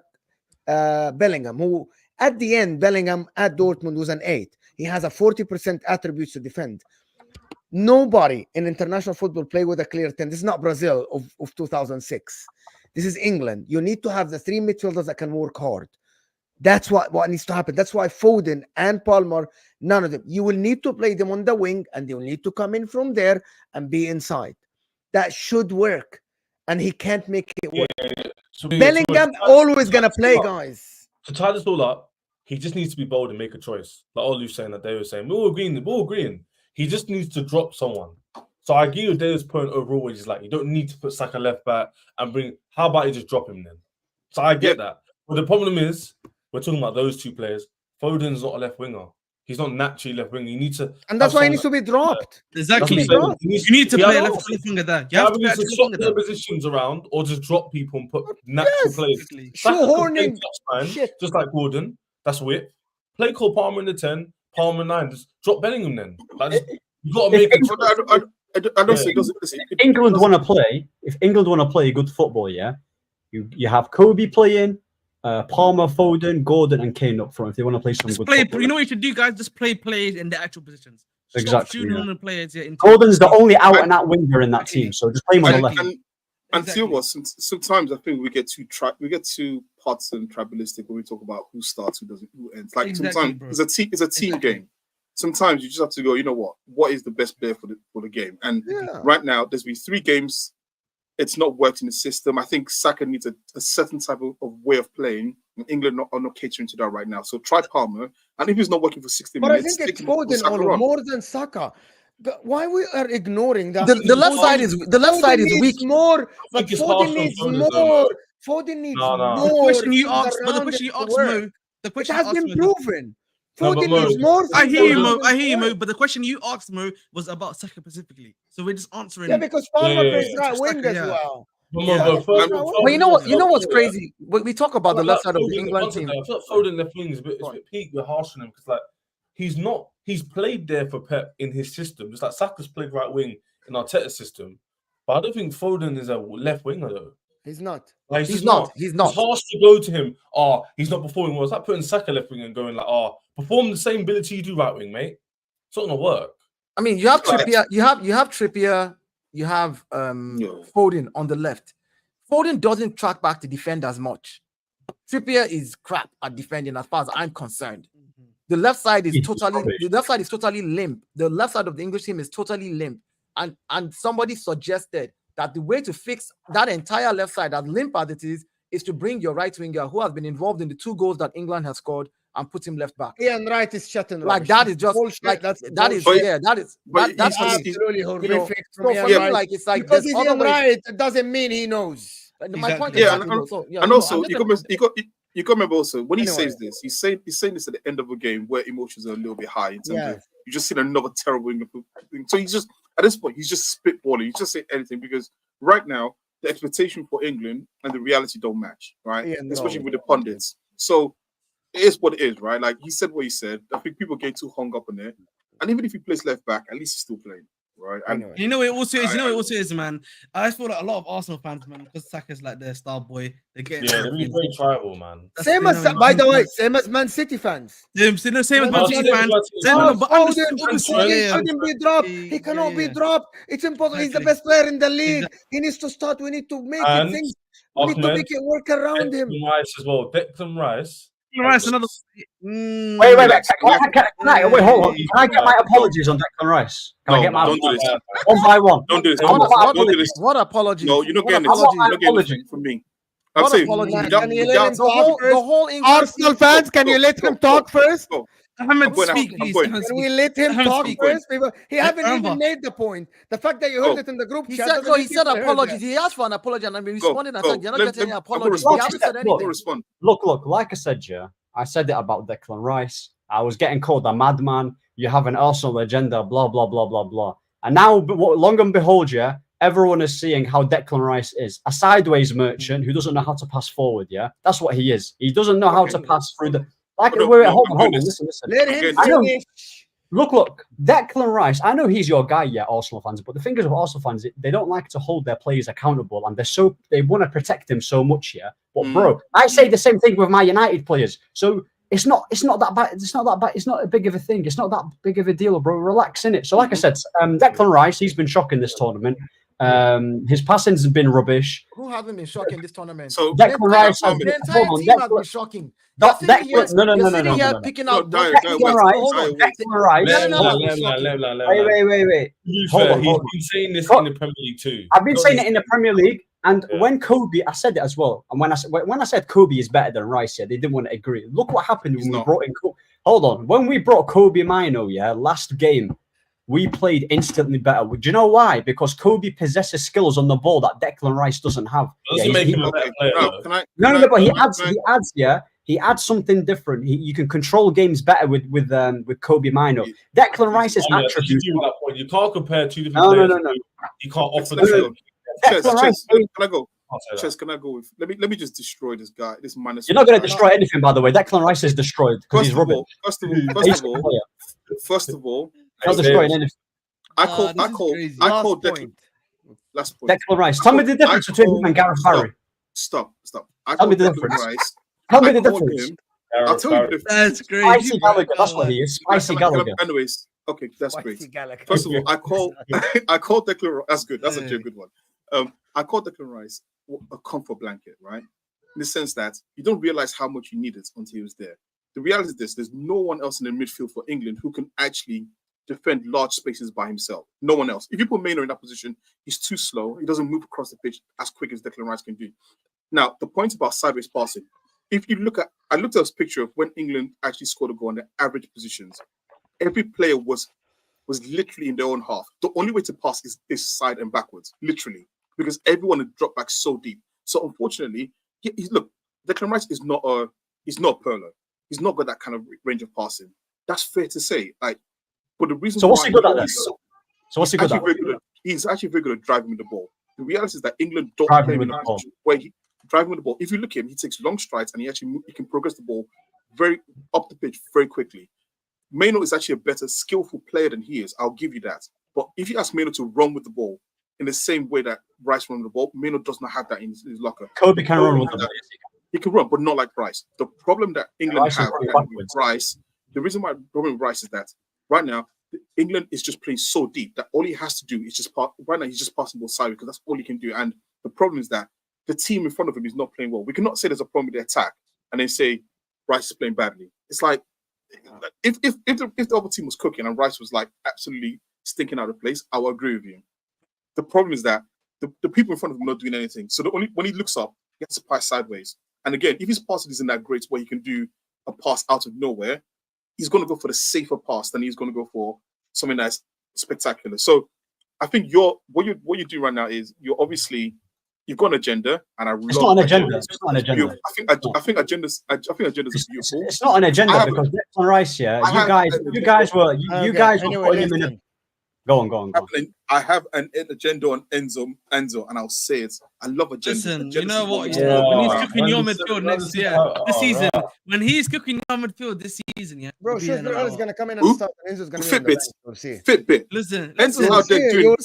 Bellingham, who at the end, Bellingham at Dortmund was an 8. He has a 40% attributes to defend. Nobody in international football play with a clear 10. This is not Brazil of 2006. This is England. You need to have the 3 midfielders that can work hard. That's what needs to happen. That's why Foden and Palmer, none of them. You will need to play them on the wing, and they will need to come in from there and be inside. That should work, and he can't make it work. Yeah. So Bellingham always gonna play, guys. To tie this all up, he just needs to be bold and make a choice. Like all you saying that they were saying, we're all agreeing. He just needs to drop someone. So I agree with Dave's point overall, which is like, you don't need to put Saka left back and bring. How about you just drop him then? So I get that. But the problem is, we're talking about those 2 players. Foden's not a left winger. He's not naturally left wing. You need to, and that's why he needs to be dropped. Exactly. You need to play a left winger there. You have to swap their positions around, or just drop people and put natural players. Shoehorning, just like Gordon. That's width. Play Cole Palmer in the 10, Palmer 9. Just drop Bellingham then. You got to make it. I don't say it doesn't. England want to play. If England want to play good football, yeah, you have Kobe playing, Palmer, Foden, Gordon, and Kane up front. If they want to play some good football, you know what you should do, guys? Just play players in their actual positions. Stop exactly. shooting on the players. Yeah, Gordon's the only out and out winger in that team, so just play him on the left. And sometimes I think we get too partisan, tribalistic when we talk about who starts, who doesn't, who ends. Like sometimes it's a team game. Sometimes you just have to go, you know what is the best player for the game? And right now, there's been 3 games. It's not worked in the system. I think Saka needs a certain type of way of playing. And England are not catering to that right now. So try Palmer. And if he's not working for 60 minutes, but I think it's Foden more than Saka. But why we are ignoring that? The left side is weak. More, but Foden needs more. Foden needs more. The question you asked, Mo, it has been proven. Foden needs more. I hear you, Mo. But the question you asked, Mo, was about Saka specifically. So we're just answering. Yeah, because Palmer plays right wing as well. Well, you know what's crazy? When we talk about the left side of the England team, I feel like Foden left wing is a bit peak. We're harsh on him because he's played there for Pep in his system. Just like Saka's played right wing in Arteta's system, but I don't think Foden is a left winger though. He's not. Like, he's not. It's harsh to go to him. He's not performing well. It's like putting Saka left wing and going like, perform the same ability you do right wing, mate. It's not gonna work. I mean, you have Trippier. You have Trippier. You have Foden on the left. Foden doesn't track back to defend as much. Trippier is crap at defending, as far as I'm concerned. The left side is totally limp. The left side of the English team is totally limp. And somebody suggested that the way to fix that entire left side, as limp as it is to bring your right winger who has been involved in the 2 goals that England has scored and put him left back. Ian Wright is shutting like that is just bullshit. like that's absolutely horrific. So for me, like it's like because he's Ian Wright, it doesn't mean he knows. My point is, and also you can remember also when he says this, he's saying this at the end of a game where emotions are a little bit high in terms of you just seen another terrible thing. So he's just at this point he's just spitballing. He's just saying anything because right now the expectation for England and the reality don't match, right? Especially with the pundits. So it is what it is, right? Like he said what he said. I think people get too hung up on it. And even if he plays left back, at least he's still playing, right? And you know it also is. You know it also is, man. I feel like a lot of Arsenal fans, man, because Saka's like their star boy. They get they're very tribal, man. Same as, by the way, same as Man City fans. Same as Man City fans. He shouldn't be dropped. He cannot be dropped. It's impossible. He's the best player in the league. He needs to start. We need to make things. We need to make it work around him. Rice as well. Declan Rice. Another. Wait, hold on. Can I get my apologies on Declan Rice? Can I get my apologies? One by one. Don't do this. What apologies? No, you're not getting it from me. I'm saying the whole Arsenal fans, can you let him talk first? Can we let him talk first? He haven't even made the point. The fact that you heard it in the group chat. He said apologies. He asked for an apology, and I responded and said, "You're not getting any apologies." Look. Like I said, I said it about Declan Rice. I was getting called a madman. You have an Arsenal agenda, blah blah blah blah blah. And now, long and behold, everyone is seeing how Declan Rice is a sideways merchant who doesn't know how to pass forward. That's what he is. He doesn't know how to pass through the. Hold on. Listen. Let him finish. Look. Declan Rice. I know he's your guy, Arsenal fans. But the thing is with Arsenal fans, they don't like to hold their players accountable, and they want to protect him so much. But bro, I say the same thing with my United players. So it's not that bad. It's not that bad. It's not a big of a thing. It's not that big of a deal, bro. Relax in it. So like I said, Declan Rice, he's been shocking this tournament. His passing's been rubbish. Who hasn't been shocking this tournament? So Declan Rice has been shocking. No. Picking out Declan Rice. Wait. Hold on. He's been saying this in the Premier League too. I've been saying it in the Premier League, and when Kobe, I said it as well. And when I said Kobe is better than Rice, they didn't want to agree. Look what happened when we brought in Kobe. Hold on, when we brought Kobe Mainoo, last game, we played instantly better. Do you know why? Because Kobe possesses skills on the ball that Declan Rice doesn't have. Doesn't make him a better player. But he adds something different. You can control games better with Kobe Mainoo. Declan Rice's attributes. You can't compare two different players. No. You can't offer the same. Can I go? Can I go with? Let me just destroy this guy. This man. You're not going to destroy anything, by the way. Declan Rice is destroyed because he's rubbish. First of all, not destroying anything. I call Last Declan. point. Last point. Declan Rice. Tell me the difference between him and Gareth Barry. Stop. I Tell call me the Declan difference. Rice. Tell me I the call difference. him. I'll tell you the difference. That's great. Spicy Gallagher. That's what he is. Spicy Gallagher. Anyways, okay, that's Spicy great. Gallagher. First of all, I call Declan Rice. That's good. That's actually a good one. I call Declan Rice a comfort blanket, right? In the sense that you don't realize how much you need it until he was there. The reality is this: there's no one else in the midfield for England who can actually defend large spaces by himself. No one else. If you put Mainoo in that position, he's too slow. He doesn't move across the pitch as quick as Declan Rice can do. Now, the point about sideways passing, if you look at, I looked at this picture of when England actually scored a goal on the average positions. Every player was literally in their own half. The only way to pass is side and backwards, literally, because everyone had dropped back so deep. So unfortunately, look, Declan Rice is not a Perlo. He's not got that kind of range of passing. That's fair to say. Like, but the reason. So what's he good at then? So what's he good at? He's actually very good at driving with the ball. The reality is that England don't Driving play with with the ball. where he driving with the ball. If you look at him, he takes long strides and he can progress the ball very up the pitch very quickly. Mainoo is actually a better skillful player than he is. I'll give you that. But if you ask Mainoo to run with the ball in the same way that Rice runs the ball, Mainoo does not have that in his locker. Kobe can run with the ball. He can run, but not like Rice. The problem that England have with Rice, the reason why the problem with Rice is that right now England is just playing so deep that all he has to do is just pass. Right now he's just passing the ball sideways because that's all he can do. And the problem is that the team in front of him is not playing well. We cannot say there's a problem with the attack and then say Rice is playing badly. It's like if the other team was cooking and Rice was like absolutely stinking out of place, I will agree with you. The problem is that the people in front of him are not doing anything. So when he looks up, he has to pass sideways. And again, if his passing isn't that great where he can do a pass out of nowhere, he's going to go for the safer pass than he's going to go for something that's spectacular. So I think what you do right now is you've got an agenda, and it's not an agenda. It's not an agenda. I think agendas are beautiful. It's not an agenda because Declan Rice, you guys were putting him in a. Go on. I have an agenda on Enzo, and I'll say it. I love agendas. Listen, Agendas you know what? is Yeah, when he's cooking your midfield next year, this season, when he's cooking your midfield this season, yeah. Bro, Schuster is gonna come in and start. Enzo's gonna be in the bench. We'll see. Fitbit. Listen. Enzo's out there doing.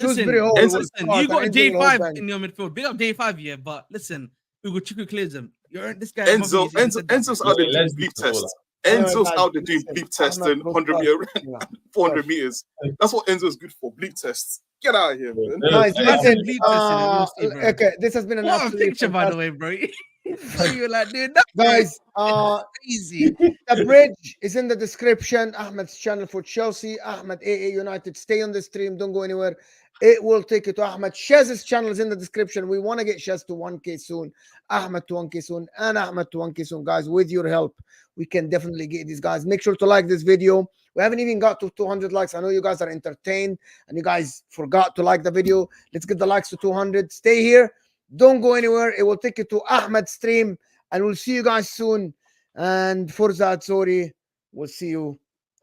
Listen, you got J5 in your midfield. Big up J5, yeah. But listen, Ugo Chuku clears him. You're this guy. Enzo's out there doing bleep tests. Enzo's out there doing bleep tests and 100 meter, 400 meters. That's what Enzo's good for. Bleep tests. Get out of here, man. Guys, listen. Okay, this has been an what a picture, by the way, bro. You're like, dude, guys, easy. The bridge is in the description. Ahmed's channel for Chelsea. Ahmed AA United. Stay on the stream. Don't go anywhere. It will take you to Ahmed. Shaz's channel is in the description. We want to get Shaz to 1K soon. Ahmed to 1K soon. And Ahmed to 1K soon. Guys, with your help, we can definitely get these guys. Make sure to like this video. We haven't even got to 200 likes. I know you guys are entertained and you guys forgot to like the video. Let's get the likes to 200. Stay here. Don't go anywhere. It will take you to Ahmed's stream. And we'll see you guys soon. And Forza Azzurri, we'll see you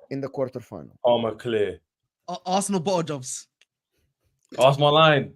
in the quarterfinal. Armour clear. Arsenal bottle jobs. Ask my line.